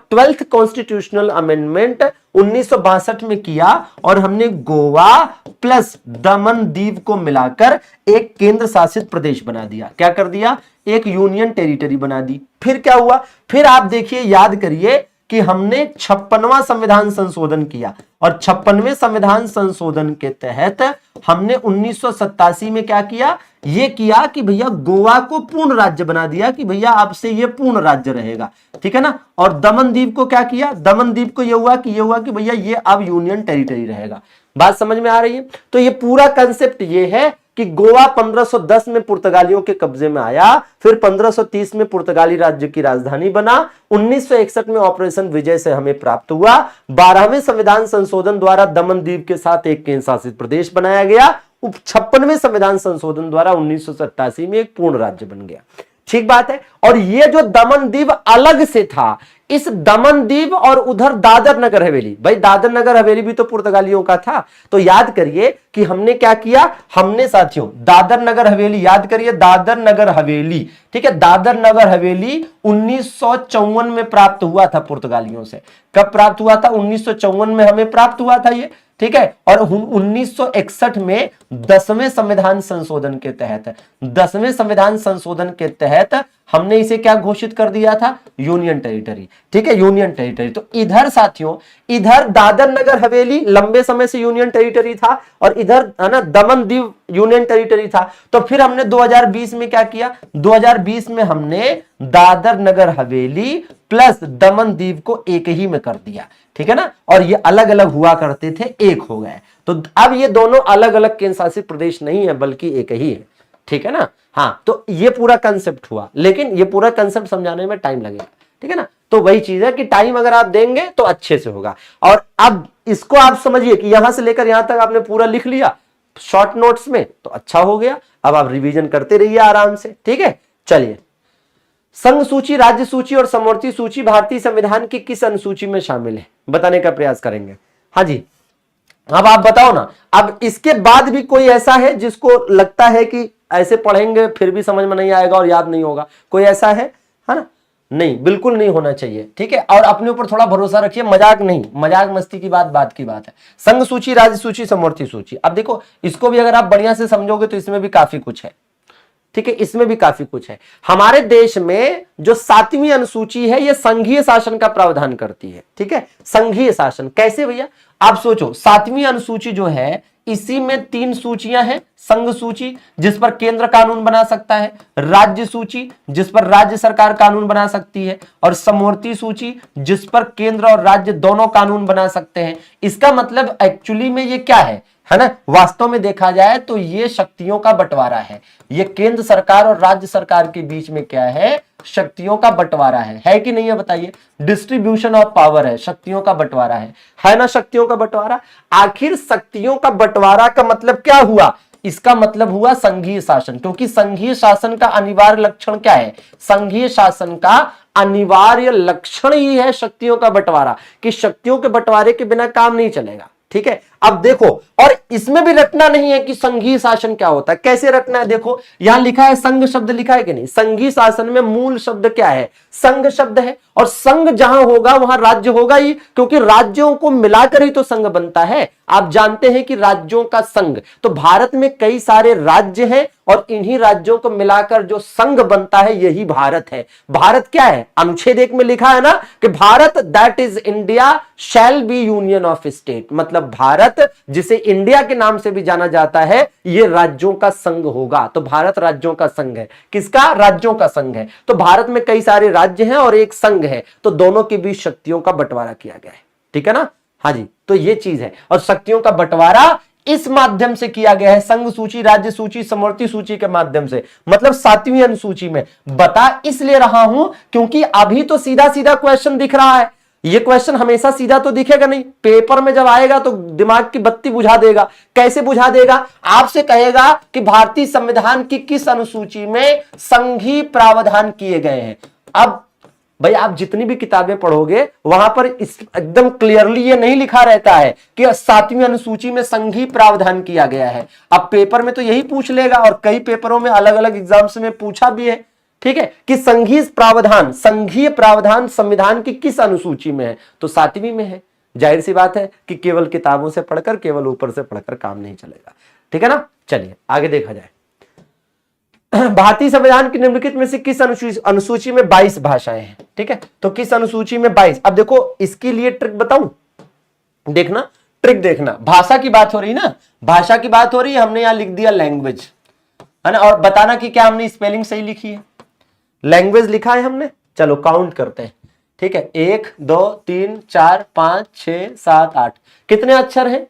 कॉन्स्टिट्यूशनल अमेंडमेंट 1962 में किया और हमने गोवा प्लस दमन दीव को मिलाकर एक केंद्र शासित प्रदेश बना दिया। क्या कर दिया? एक यूनियन टेरिटरी बना दी। फिर क्या हुआ? फिर आप देखिए, याद करिए कि हमने 56वां संविधान संशोधन किया और 56वें संविधान संशोधन के तहत हमने 1987 में क्या किया? ये किया कि भैया गोवा को पूर्ण राज्य बना दिया कि भैया अब से ये पूर्ण राज्य रहेगा। ठीक है ना? और दमन दीव को क्या किया? दमन दीव को ये हुआ कि भैया ये अब यूनियन टेरिटरी रहेगा। बात समझ में आ रही है? तो ये पूरा कंसेप्ट ये है कि गोवा 1510 में पुर्तगालियों के कब्जे में आया, फिर 1530 में पुर्तगाली राज्य की राजधानी बना, 1961 में ऑपरेशन विजय से हमें प्राप्त हुआ, 12वें संविधान संशोधन द्वारा दमन द्वीप के साथ एक केंद्र शासित प्रदेश बनाया गया 56वें संविधान संशोधन द्वारा 1987 में एक पूर्ण राज्य बन गया। ठीक बात है। और ये जो दमन दीव अलग से था, इस दमन दीव और उधर दादर नगर हवेली, भाई दादर नगर हवेली भी तो पुर्तगालियों का था। तो याद करिए कि हमने क्या किया, हमने साथियों दादर नगर हवेली, याद करिए दादर नगर हवेली, ठीक है, दादर नगर हवेली 1954 में प्राप्त हुआ था पुर्तगालियों से। कब प्राप्त हुआ था? 1954 में हमें प्राप्त हुआ था ये, ठीक है। और 1961 में 10वें संविधान संशोधन के तहत, 10वें संविधान संशोधन के तहत हमने इसे क्या घोषित कर दिया था? यूनियन टेरिटरी, ठीक है, यूनियन टेरिटरी। तो इधर साथियों, इधर दादर नगर हवेली लंबे समय से यूनियन टेरिटरी था और इधर है ना दमन दीव यूनियन टेरिटरी था। तो फिर हमने 2020 में क्या किया? 2020 में हमने दादर नगर हवेली प्लस दमन दीव को एक ही में कर दिया, ठीक है ना। और ये अलग अलग हुआ करते थे, एक हो गए। तो अब ये दोनों अलग अलग केंद्र शासित प्रदेश नहीं है बल्कि एक ही है, ठीक है ना। हाँ, तो ये पूरा कंसेप्ट हुआ, लेकिन ये पूरा कंसेप्ट समझाने में टाइम लगेगा, ठीक है ना। तो वही चीज है कि टाइम अगर आप देंगे तो अच्छे से होगा। और अब इसको आप समझिए कि यहां से लेकर यहां तक आपने पूरा लिख लिया शॉर्ट नोट्स में, तो अच्छा हो गया। अब आप रिवीजन करते रहिए आराम से, ठीक है। चलिए, संघ सूची, राज्य सूची और समवर्ती सूची भारतीय संविधान की किस अनुसूची में शामिल है, बताने का प्रयास करेंगे। हाँ जी, अब आप बताओ ना। अब इसके बाद भी कोई ऐसा है जिसको लगता है कि ऐसे पढ़ेंगे फिर भी समझ में नहीं आएगा और याद नहीं होगा? कोई ऐसा है ना? नहीं, बिल्कुल नहीं होना चाहिए, ठीक है। और अपने ऊपर थोड़ा भरोसा रखिए, मजाक नहीं, मजाक मस्ती की बात की बात है। संघ सूची, राज्य सूची, समवर्ती सूची। अब देखो, इसको भी अगर आप बढ़िया से समझोगे तो इसमें भी काफी कुछ है, ठीक है, इसमें भी काफी कुछ है। हमारे देश में जो 7वीं अनुसूची है, यह संघीय शासन का प्रावधान करती है, ठीक है। संघीय शासन कैसे भैया? आप सोचो, 7वीं अनुसूची जो है इसी में 3 सूचियां हैं। संघ सूची जिस पर केंद्र कानून बना सकता है, राज्य सूची जिस पर राज्य सरकार कानून बना सकती है, और समवर्ती सूची जिस पर केंद्र और राज्य दोनों कानून बना सकते हैं। इसका मतलब एक्चुअली में ये क्या है ना, वास्तव में देखा जाए तो ये शक्तियों का बंटवारा है। ये केंद्र सरकार और राज्य सरकार के बीच में क्या है? शक्तियों का बंटवारा है कि नहीं है बताइए? डिस्ट्रीब्यूशन ऑफ पावर है, शक्तियों का बंटवारा है ना, शक्तियों का बंटवारा। आखिर शक्तियों का बंटवारा का मतलब क्या हुआ? इसका मतलब हुआ संघीय शासन, क्योंकि संघीय शासन का अनिवार्य लक्षण क्या है? संघीय शासन का अनिवार्य लक्षण ही है शक्तियों का बंटवारा, कि शक्तियों के बंटवारे के बिना काम नहीं चलेगा, ठीक है। अब देखो, और इसमें भी रटना नहीं है कि संघीय शासन क्या होता है, कैसे रटना है। देखो, यहां लिखा है संघ शब्द, लिखा है कि नहीं? संघीय शासन में मूल शब्द क्या है? संघ शब्द है। और संघ जहां होगा वहां राज्य होगा ही, क्योंकि राज्यों को मिलाकर ही तो संघ बनता है। आप जानते हैं कि राज्यों का संघ, तो भारत में कई सारे राज्य हैं और इन्हीं राज्यों को मिलाकर जो संघ बनता है यही भारत है। भारत क्या है? अनुच्छेद 1 में लिखा है ना कि Bharat that is India shall be union of state, मतलब भारत जिसे इंडिया के नाम से भी जाना जाता है, ये राज्यों का संघ होगा। तो भारत राज्यों का संघ है। किसका? राज्यों का संघ है। तो भारत में कई सारे राज्य हैं और एक संघ है, तो दोनों के बीच शक्तियों का बंटवारा किया गया है, ठीक है ना। हाँ जी, तो ये चीज है। और शक्तियों का बंटवारा इस माध्यम से किया गया है, संघ सूची, राज्य सूची, समवर्ती सूची के माध्यम से। मतलब 7वीं अनुसूची में। बता इसलिए रहा हूं क्योंकि अभी तो सीधा सीधा क्वेश्चन दिख रहा है। ये क्वेश्चन हमेशा सीधा तो दिखेगा नहीं, पेपर में जब आएगा तो दिमाग की बत्ती बुझा देगा। कैसे बुझा देगा? आपसे कहेगा कि भारतीय संविधान की किस अनुसूची में संघीय प्रावधान किए गए हैं। अब भाई, आप जितनी भी किताबें पढ़ोगे वहां पर एकदम क्लियरली ये नहीं लिखा रहता है कि 7वीं अनुसूची में संघीय प्रावधान किया गया है। अब पेपर में तो यही पूछ लेगा, और कई पेपरों में अलग अलग एग्जाम्स में पूछा भी है, ठीक है, कि संघीय प्रावधान संविधान की किस अनुसूची में है? तो 7वीं में है। जाहिर सी बात है कि केवल किताबों से पढ़कर, केवल ऊपर से पढ़कर काम नहीं चलेगा, ठीक है ना। चलिए आगे देखा जाए। भारतीय संविधान की निम्नलिखित में से किस अनुसूची में 22 भाषाएं हैं, ठीक है। तो किस अनुसूची में 22? अब देखो, इसके लिए ट्रिक बताऊं, देखना, ट्रिक देखना। भाषा की बात हो रही ना, भाषा की बात हो रही है, हमने यहां लिख दिया लैंग्वेज, है ना। और बताना कि क्या हमने स्पेलिंग सही लिखी है। लैंग्वेज लिखा है हमने, चलो काउंट करते हैं, ठीक है। 1 2 3 4 5 6 7 8। कितने अक्षर हैं?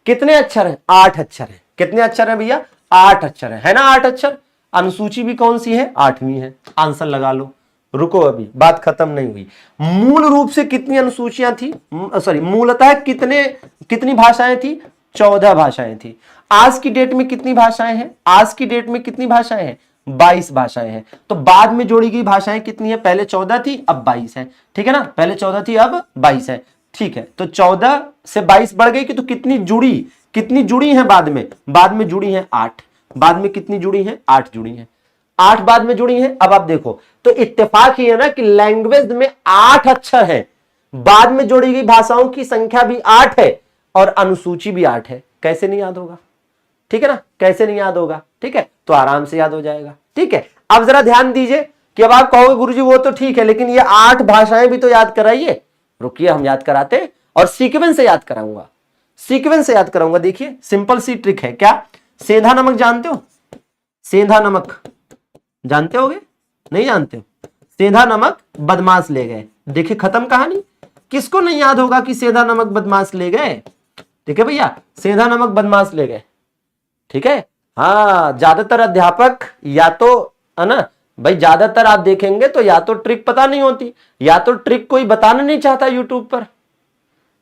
कितने अक्षर हैं? 8 अक्षर हैं। कितने अक्षर हैं भैया? 8 अक्षर है ना, 8 अक्षर। अनुसूची भी कौन सी है? 8वीं है। आंसर लगा लो। रुको, अभी बात खत्म नहीं हुई। मूल रूप से कितनी अनुसूचियां थी, सॉरी, मूलतः कितनी भाषाएं थी? 14 भाषाएं थी। आज की डेट में कितनी भाषाएं हैं? आज की डेट में कितनी भाषाएं हैं? 22 भाषाएं हैं। तो बाद में जोड़ी गई भाषाएं कितनी है? पहले 14 थी, अब 22 है। ठीक है ना, पहले 14 थी, अब 22 है। ठीक है, तो 14 से 22 बढ़ गई कि तो कितनी जुड़ी हैं बाद में? बाद में जुड़ी हैं 8। बाद में कितनी जुड़ी हैं? 8 जुड़ी हैं। 8 बाद में जुड़ी हैं। अब आप देखो तो इत्तेफाक ही है ना कि लैंग्वेज में 8 अक्षर हैं, बाद में जोड़ी गई भाषाओं की संख्या भी 8 है और अनुसूची भी 8 है। कैसे नहीं याद होगा? ठीक है ना, कैसे नहीं याद होगा? ठीक है, तो आराम से याद हो जाएगा। ठीक है, अब जरा ध्यान दीजिए कि अब आप कहोगे गुरुजी वो तो ठीक है, लेकिन ये 8 भाषाएं भी तो याद कराइए। रुकिए, हम याद कराते और सीक्वेंस से याद कराऊंगा। सीक्वेंस से याद कराऊंगा। देखिए, सिंपल सी ट्रिक है। क्या सेंधा नमक जानते हो? सेंधा नमक जानते होगे? नहीं जानते हो? सेंधा नमक बदमाश ले गए। देखिए, खत्म कहानी। किसको नहीं याद होगा कि सेंधा नमक बदमाश ले गए? ठीक है भैया, सेंधा नमक बदमाश ले गए। ठीक है, हाँ, ज्यादातर अध्यापक या तो है ना भाई, ज्यादातर आप देखेंगे तो या तो ट्रिक पता नहीं होती या तो ट्रिक कोई बताना नहीं चाहता यूट्यूब पर।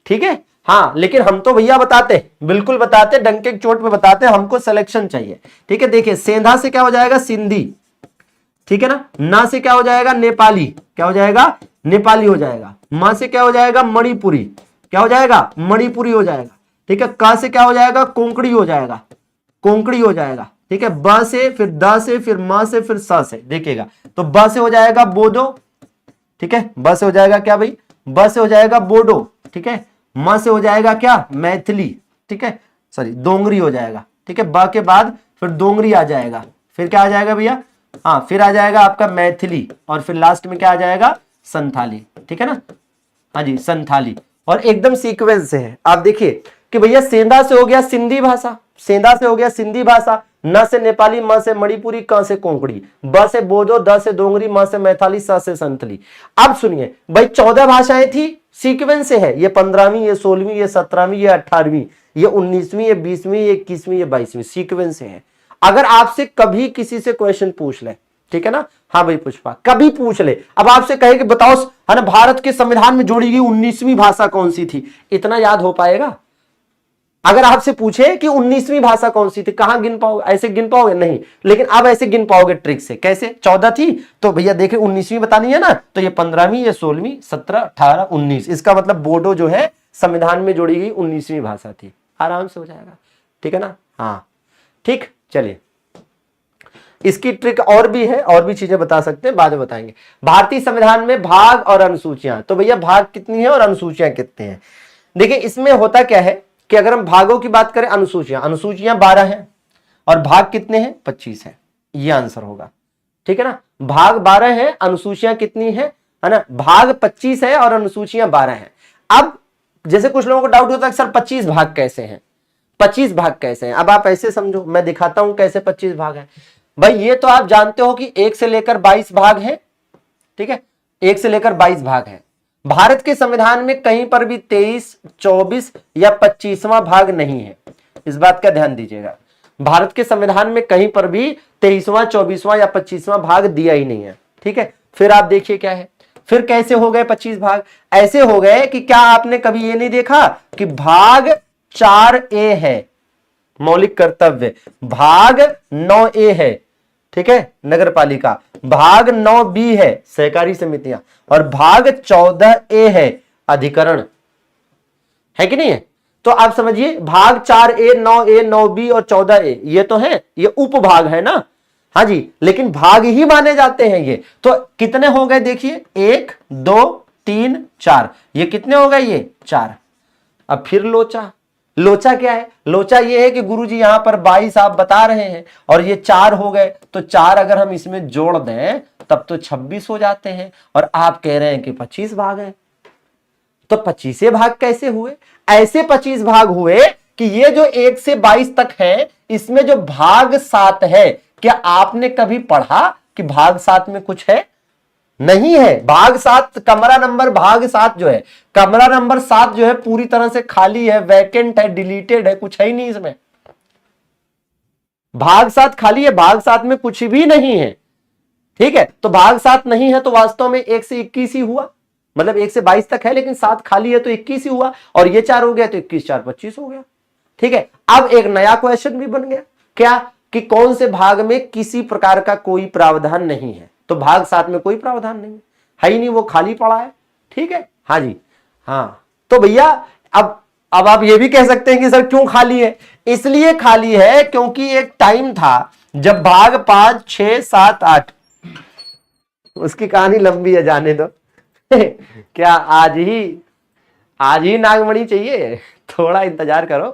ठीक है, हाँ, लेकिन हम तो भैया बताते, बिल्कुल बताते, डंके की चोट पे बताते, हमको सिलेक्शन चाहिए। ठीक है, देखिए, सेंधा से क्या हो जाएगा? सिंधी। ठीक है ना से क्या हो जाएगा? नेपाली। क्या हो जाएगा? नेपाली हो जाएगा। मां से क्या हो जाएगा? मणिपुरी। क्या हो जाएगा? मणिपुरी हो जाएगा। ठीक है, का से क्या हो जाएगा? कोंकणी हो जाएगा। कोंकणी हो जाएगा। ठीक है, ब से, फिर द से, फिर मां से, फिर स से। देखिएगा, तो ब से हो जाएगा बोडो। ठीक है, ब से हो जाएगा क्या भाई? ब से हो जाएगा बोडो। ठीक है, मां से हो जाएगा क्या? मैथिली। ठीक है, सॉरी, दोंगरी हो जाएगा। ठीक है, ब के बाद फिर दोंगरी आ जाएगा। फिर क्या आ जाएगा भैया? हाँ, फिर आ जाएगा आपका मैथिली और फिर लास्ट में क्या आ जाएगा? संथाली। ठीक है ना, हाँ जी, संथाली। और एकदम सीक्वेंस से है। आप देखिए कि भैया सेंधा से हो गया सिंधी भाषा, सेंधा से हो गया सिंधी भाषा, न से नेपाली, म से मणिपुरी, क से कोंकणी, ब से बोडो, द से दोंगरी, म से मैथिली, स से संथली। अब सुनिए भाई, 14 भाषाएं थी, सीक्वेंस से है। ये 15वीं, ये 16वीं, ये 17वीं, ये 18वीं, ये 19वीं, ये 20वीं, ये 21वीं, ये 22वीं, सीक्वेंस से है। अगर आपसे कभी किसी से क्वेश्चन पूछ ले, ठीक है ना, हाँ भाई पुष्पा, कभी पूछ ले, अब आपसे कहे कि बताओ है ना भारत के संविधान में जोड़ी गई 19वीं भाषा कौन सी थी, इतना याद हो पाएगा? अगर आपसे पूछे कि 19वीं भाषा कौन सी थी, कहां गिन पाओगे? ऐसे गिन पाओगे? नहीं। लेकिन अब ऐसे गिन पाओगे ट्रिक से। कैसे? 14 थी तो भैया देखे 19वीं बतानी है ना, तो ये 15वीं, ये 16वीं, 17, 18, 19, इसका मतलब बोडो जो है संविधान में जोड़ी गई 19वीं भाषा थी। आराम से हो जाएगा। ठीक है ना, हाँ ठीक। चलिए, इसकी ट्रिक और भी है, और भी चीजें बता सकते हैं, बाद में बताएंगे। भारतीय संविधान में भाग और अनुसूचियां, तो भैया भाग कितनी है और अनुसूचियां कितनी हैं? देखिए, इसमें होता क्या है कि अगर हम भागों की बात करें, अनुसूचियां 12 हैं और भाग कितने हैं? 25 है। ये आंसर होगा। ठीक है ना, भाग 12 है, अनुसूचियां कितनी है ना? भाग 25 है और अनुसूचियां 12 हैं। अब जैसे कुछ लोगों को डाउट होता है सर 25 भाग कैसे हैं, 25 भाग कैसे हैं? अब आप ऐसे समझो, मैं दिखाता हूं कैसे 25 भाग हैं। भाई ये तो आप जानते हो कि 1 से लेकर 22 भाग हैं। ठीक है, 1 से लेकर 22 भाग हैं। भारत के संविधान में कहीं पर भी 23, 24 या 25वां भाग नहीं है। इस बात का ध्यान दीजिएगा, भारत के संविधान में कहीं पर भी 23वां, 24वां या 25वां भाग दिया ही नहीं है। ठीक है, फिर आप देखिए क्या है, फिर कैसे हो गए 25 भाग? ऐसे हो गए कि क्या आपने कभी ये नहीं देखा कि भाग 4A है मौलिक कर्तव्य, भाग 9A है, ठीक है, नगर पालिका, भाग 9B है सहकारी समितियां, और भाग 14A है अधिकरण, है कि नहीं है? तो आप समझिए, भाग 4A, 9A, 9B और 14A ये तो है, ये उपभाग है ना, हाँ जी, लेकिन भाग ही माने जाते हैं ये। तो कितने हो गए देखिए, 1, 2, 3, 4, ये कितने हो गए? ये 4। अब फिर लोचा, लोचा क्या है? लोचा ये है कि गुरुजी यहां पर 22 आप बता रहे हैं और ये 4 हो गए, तो 4 अगर हम इसमें जोड़ दें तब तो 26 हो जाते हैं, और आप कह रहे हैं कि 25 भाग हैं। तो 25 भाग कैसे हुए? ऐसे 25 भाग हुए कि ये जो 1 से 22 तक है, इसमें जो भाग 7 है, क्या आपने कभी पढ़ा कि भाग 7 में कुछ है? नहीं है। भाग 7 कमरा नंबर, भाग 7 जो है, कमरा नंबर 7 जो है पूरी तरह से खाली है, वैकेंट है, डिलीटेड है, कुछ है ही नहीं इसमें। भाग 7 खाली है, भाग 7 में कुछ भी नहीं है। ठीक है, तो भाग 7 नहीं है तो वास्तव में 1 से 21 ही हुआ, मतलब 1 से 22 तक है लेकिन 7 खाली है तो 21 ही हुआ, और ये 4 हो गया तो 21, 4, 25 हो गया। ठीक है, अब एक नया क्वेश्चन भी बन गया, क्या कि कौन से भाग में किसी प्रकार का कोई प्रावधान नहीं है। तो भाग 7 में कोई प्रावधान नहीं है ही नहीं, वो खाली पड़ा है। ठीक है, हाँ जी, हाँ। तो भैया अब आप ये भी कह सकते हैं कि सर क्यों खाली है? इसलिए खाली है क्योंकि एक टाइम था जब भाग 5, 6, 7, 8, उसकी कहानी लंबी है, जाने दो। क्या आज ही नागमणि चाहिए? थोड़ा इंतजार करो।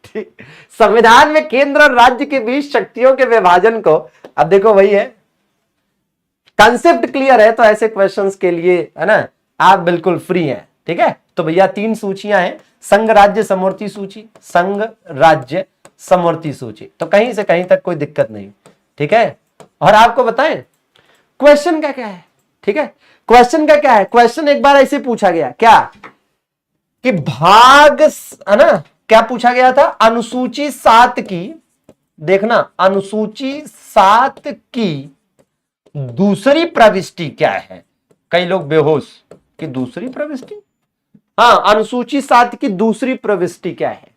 ठीक, संविधान में केंद्र और राज्य के बीच शक्तियों के विभाजन को, अब देखो वही है, कंसेप्ट क्लियर है तो ऐसे क्वेश्चंस के लिए, है ना, आप बिल्कुल फ्री हैं। ठीक है, तो भैया 3 सूचियां हैं, संघ राज्य समवर्ती सूची, संघ राज्य समवर्ती सूची, तो कहीं से कहीं तक कोई दिक्कत नहीं। ठीक है, और आपको बताएं क्वेश्चन का क्या है? ठीक है, क्वेश्चन का क्या है? क्वेश्चन एक बार ऐसे पूछा गया, क्या कि भाग, है ना, क्या पूछा गया था? अनुसूची 7 की, देखना, अनुसूची 7 की दूसरी प्रविष्टि क्या है? कई लोग बेहोश कि दूसरी प्रविष्टि, हाँ, अनुसूची 7 की दूसरी प्रविष्टि क्या है?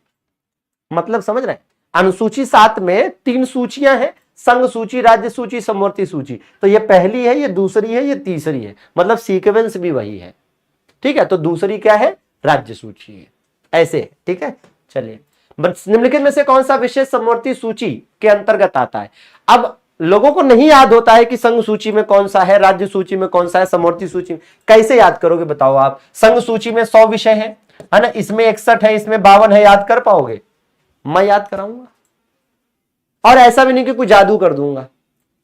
मतलब समझ रहे हैं, अनुसूची 7 में 3 सूचियां हैं, संघ सूची, राज्य सूची, समवर्ती सूची। तो ये पहली है, ये दूसरी है, ये तीसरी है, मतलब सीक्वेंस भी वही है। ठीक है, तो दूसरी क्या है? राज्य सूची है, ऐसे है। ठीक है, चलिए, निम्नलिखित में से कौन सा विषय समवर्ती सूची के अंतर्गत आता है? अब लोगों को नहीं याद होता है कि संघ सूची में कौन सा है, राज्य सूची में कौन सा है, समवर्ती सूची में कैसे याद करोगे बताओ आप? संघ सूची में 100 विषय है ना, इसमें 61 है, इसमें 52 है, याद कर पाओगे? मैं याद कराऊंगा, और ऐसा भी नहीं कि कुछ जादू कर दूंगा,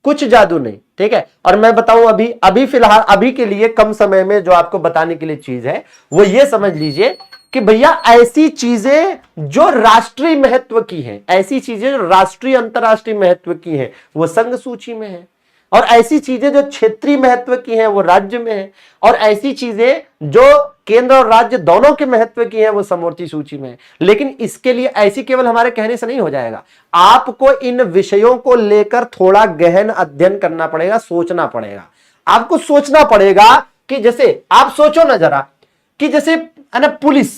कुछ जादू नहीं। ठीक है, और मैं बताऊं अभी फिलहाल, अभी के लिए कम समय में जो आपको बताने के लिए चीज है वो ये समझ लीजिए कि भैया ऐसी चीजें जो राष्ट्रीय महत्व की हैं, ऐसी चीजें जो राष्ट्रीय अंतरराष्ट्रीय महत्व की हैं वो संघ सूची में है, और ऐसी चीजें जो क्षेत्रीय महत्व की हैं वो राज्य में है, और ऐसी चीजें जो केंद्र और राज्य दोनों के महत्व की हैं वो समवर्ती सूची में है। लेकिन इसके लिए ऐसी केवल हमारे कहने से नहीं हो जाएगा, आपको इन विषयों को लेकर थोड़ा गहन अध्ययन करना पड़ेगा, सोचना पड़ेगा। आपको सोचना पड़ेगा कि जैसे आप सोचो ना जरा, कि जैसे है ना पुलिस,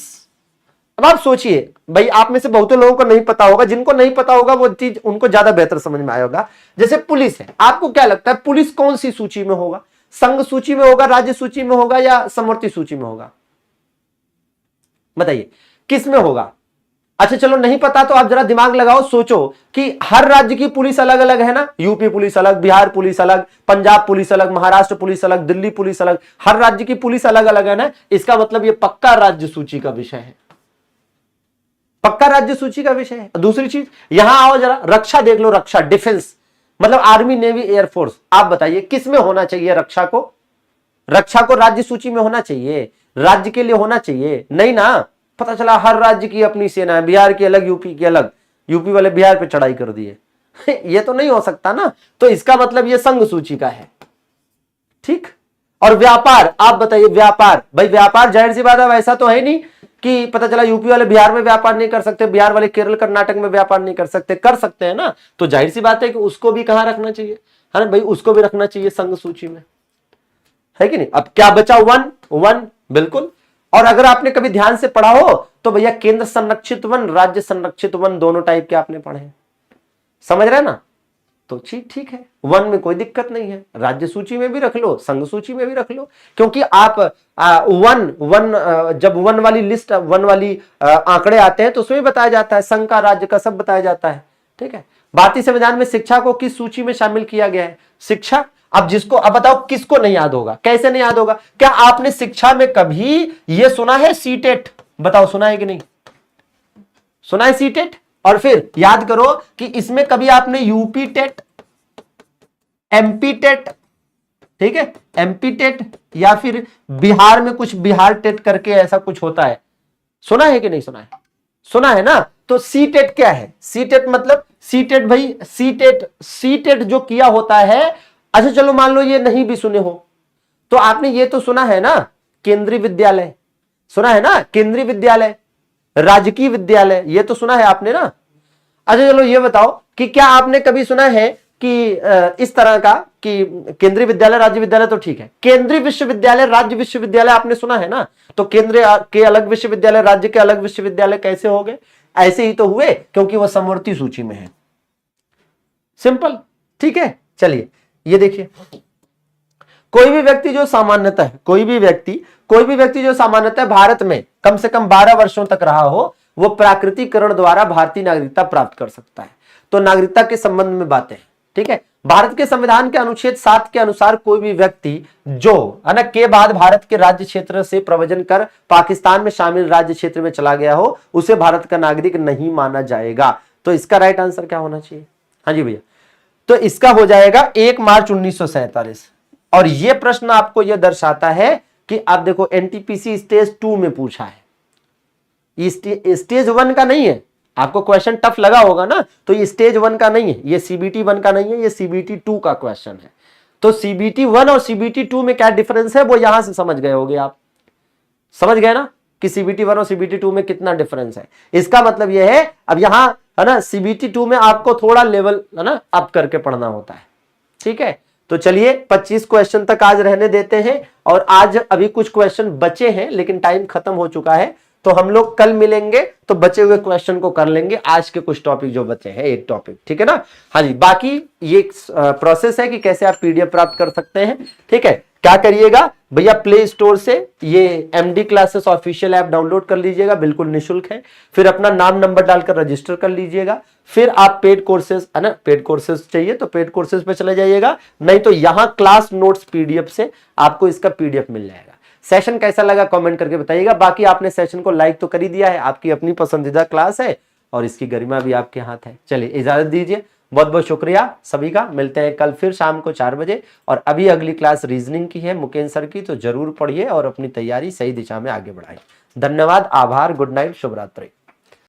अब आप सोचिए भाई, आप में से बहुतों लोगों को नहीं पता होगा, जिनको नहीं पता होगा वो चीज उनको ज्यादा बेहतर समझ में आया होगा। जैसे पुलिस है, आपको क्या लगता है पुलिस कौन सी सूची में होगा? संघ सूची में होगा, राज्य सूची में होगा, या समवर्ती सूची में होगा? बताइए किस में होगा? अच्छा चलो नहीं पता तो आप जरा दिमाग लगाओ, सोचो कि हर राज्य की पुलिस अलग अलग है ना, यूपी पुलिस अलग, बिहार पुलिस अलग, पंजाब पुलिस अलग, महाराष्ट्र पुलिस अलग, दिल्ली पुलिस अलग, हर राज्य की पुलिस अलग अलग है ना। इसका मतलब ये पक्का राज्य सूची का विषय है, पक्का राज्य सूची का विषय है। दूसरी चीज, यहां आओ जरा, रक्षा देख लो, रक्षा, डिफेंस, मतलब आर्मी, नेवी, एयरफोर्स। आप बताइए किस में होना चाहिए रक्षा को? रक्षा को राज्य सूची में होना चाहिए, राज्य के लिए होना चाहिए नहीं ना। पता चला हर राज्य की अपनी सेना है, बिहार की अलग, यूपी की अलग, यूपी वाले बिहार पे चढ़ाई कर दिए। ये तो नहीं हो सकता ना, तो इसका मतलब ये संघ सूची का है। ठीक, और व्यापार, आप बताइए व्यापार, भाई व्यापार जाहिर सी बात है, वैसा तो है नहीं कि पता चला यूपी वाले बिहार में व्यापार नहीं कर सकते, बिहार वाले केरल कर्नाटक में व्यापार नहीं कर सकते, कर सकते हैं ना। तो जाहिर सी बात है कि उसको भी कहां रखना चाहिए, है ना भाई, उसको भी रखना चाहिए संघ सूची में, है कि नहीं। अब क्या बचा? वन, बिल्कुल। और अगर आपने कभी ध्यान से पढ़ा हो तो भैया केंद्र संरक्षित वन, राज्य संरक्षित वन, दोनों टाइप के आपने पढ़े हैं, समझ रहे ना। तो ठीक है, वन में कोई दिक्कत नहीं है, राज्य सूची में भी रख लो, संघ सूची में भी रख लो, क्योंकि आप जब वन वाली लिस्ट, वन वाली आंकड़े आते हैं तो उसमें बताया जाता है, संघ का, राज्य का, सब बताया जाता है। ठीक है, भारतीय संविधान में शिक्षा को किस सूची में शामिल किया गया है? शिक्षा। अब जिसको, अब बताओ किसको नहीं याद होगा, कैसे नहीं याद होगा? क्या आपने शिक्षा में कभी यह सुना है सीटेट? बताओ सुना है कि नहीं सुना है सीटेट? और फिर याद करो कि इसमें कभी आपने यूपी टेट, एमपी टेट, ठीक है, एमपी टेट, या फिर बिहार में कुछ बिहार टेट करके ऐसा कुछ होता है, सुना है कि नहीं सुना है? सुना है ना। तो सी टेट क्या है? सी टेट मतलब, सी टेट भाई, सी टेट जो किया होता है। अच्छा चलो मान लो ये नहीं भी सुने हो तो आपने ये तो सुना है ना, केंद्रीय विद्यालय, सुना है ना, केंद्रीय विद्यालय, राजकीय विद्यालय, ये तो सुना है आपने ना। अच्छा चलो ये बताओ कि क्या आपने कभी सुना है कि इस तरह का कि केंद्रीय विद्यालय, राज्य विद्यालय तो ठीक है, केंद्रीय विश्वविद्यालय, राज्य विश्वविद्यालय आपने सुना है ना। तो केंद्रीय के अलग विश्वविद्यालय, राज्य के अलग विश्वविद्यालय कैसे हो गए? ऐसे ही तो हुए क्योंकि वो समवर्ती सूची में है। सिंपल, ठीक है। चलिए ये देखिए, कोई भी व्यक्ति जो सामान्यतः भारत में कम से कम 12 वर्षों तक रहा हो, वो प्राकृतिकरण द्वारा भारतीय नागरिकता प्राप्त कर सकता है। तो नागरिकता के संबंध में बातें, ठीक है। भारत के संविधान के अनुच्छेद 7 के अनुसार कोई भी व्यक्ति जो है ना के बाद भारत के राज्य क्षेत्र से प्रव्रजन कर पाकिस्तान में शामिल राज्य क्षेत्र में चला गया हो, उसे भारत का नागरिक नहीं माना जाएगा। तो इसका राइट आंसर क्या होना चाहिए? हाँ जी भैया, तो इसका हो जाएगा 1 मार्च 1947। और यह प्रश्न आपको यह दर्शाता है कि आप देखो एनटीपीसी स्टेज 2 में पूछा है, स्टेज 1 का नहीं है। आपको क्वेश्चन टफ लगा होगा ना, तो ये स्टेज 1 का नहीं है, ये सीबीटी 1 का नहीं है, ये सीबीटी 2 का क्वेश्चन है। तो सीबीटी 1 और सीबीटी 2 में क्या डिफरेंस है वो यहां से समझ गए होगे आप, समझ गए ना कि सीबीटी 1 और सीबीटी 2 में कितना डिफरेंस है। इसका मतलब यह है, अब यहां है ना सीबीटी 2 में आपको थोड़ा लेवल है ना अप करके पढ़ना होता है, ठीक है। तो चलिए 25 क्वेश्चन तक आज रहने देते हैं, और आज अभी कुछ क्वेश्चन बचे हैं लेकिन टाइम खत्म हो चुका है, तो हम लोग कल मिलेंगे तो बचे हुए क्वेश्चन को कर लेंगे, आज के कुछ टॉपिक जो बचे हैं, एक टॉपिक, ठीक है ना। हाँ जी, बाकी ये प्रोसेस है कि कैसे आप पीडीएफ प्राप्त कर सकते हैं, ठीक है। क्या करिएगा भैया, प्ले स्टोर से ये MD classes official app download कर लीजिएगा, बिल्कुल निशुल्क है। फिर अपना नाम नंबर डालकर रजिस्टर कर लीजिएगा। फिर आप पेड कोर्सेज है ना, पेड कोर्सेज चाहिए तो पेड कोर्सेज पे चले जाइएगा, नहीं तो यहां क्लास नोट्स पीडीएफ से आपको इसका पीडीएफ मिल जाएगा। सेशन कैसा लगा कमेंट करके बताइएगा। बाकी आपने सेशन को लाइक तो कर ही दिया है, आपकी अपनी पसंदीदा क्लास है और इसकी गरिमा भी आपके हाथ है। चलिए इजाजत दीजिए, बहुत बहुत शुक्रिया सभी का। मिलते हैं कल फिर शाम को 4 बजे। और अभी अगली क्लास रीजनिंग की है मुकेश सर की, तो जरूर पढ़िए और अपनी तैयारी सही दिशा में आगे बढ़ाइए। धन्यवाद, आभार, गुड नाइट, शुभ रात्रि।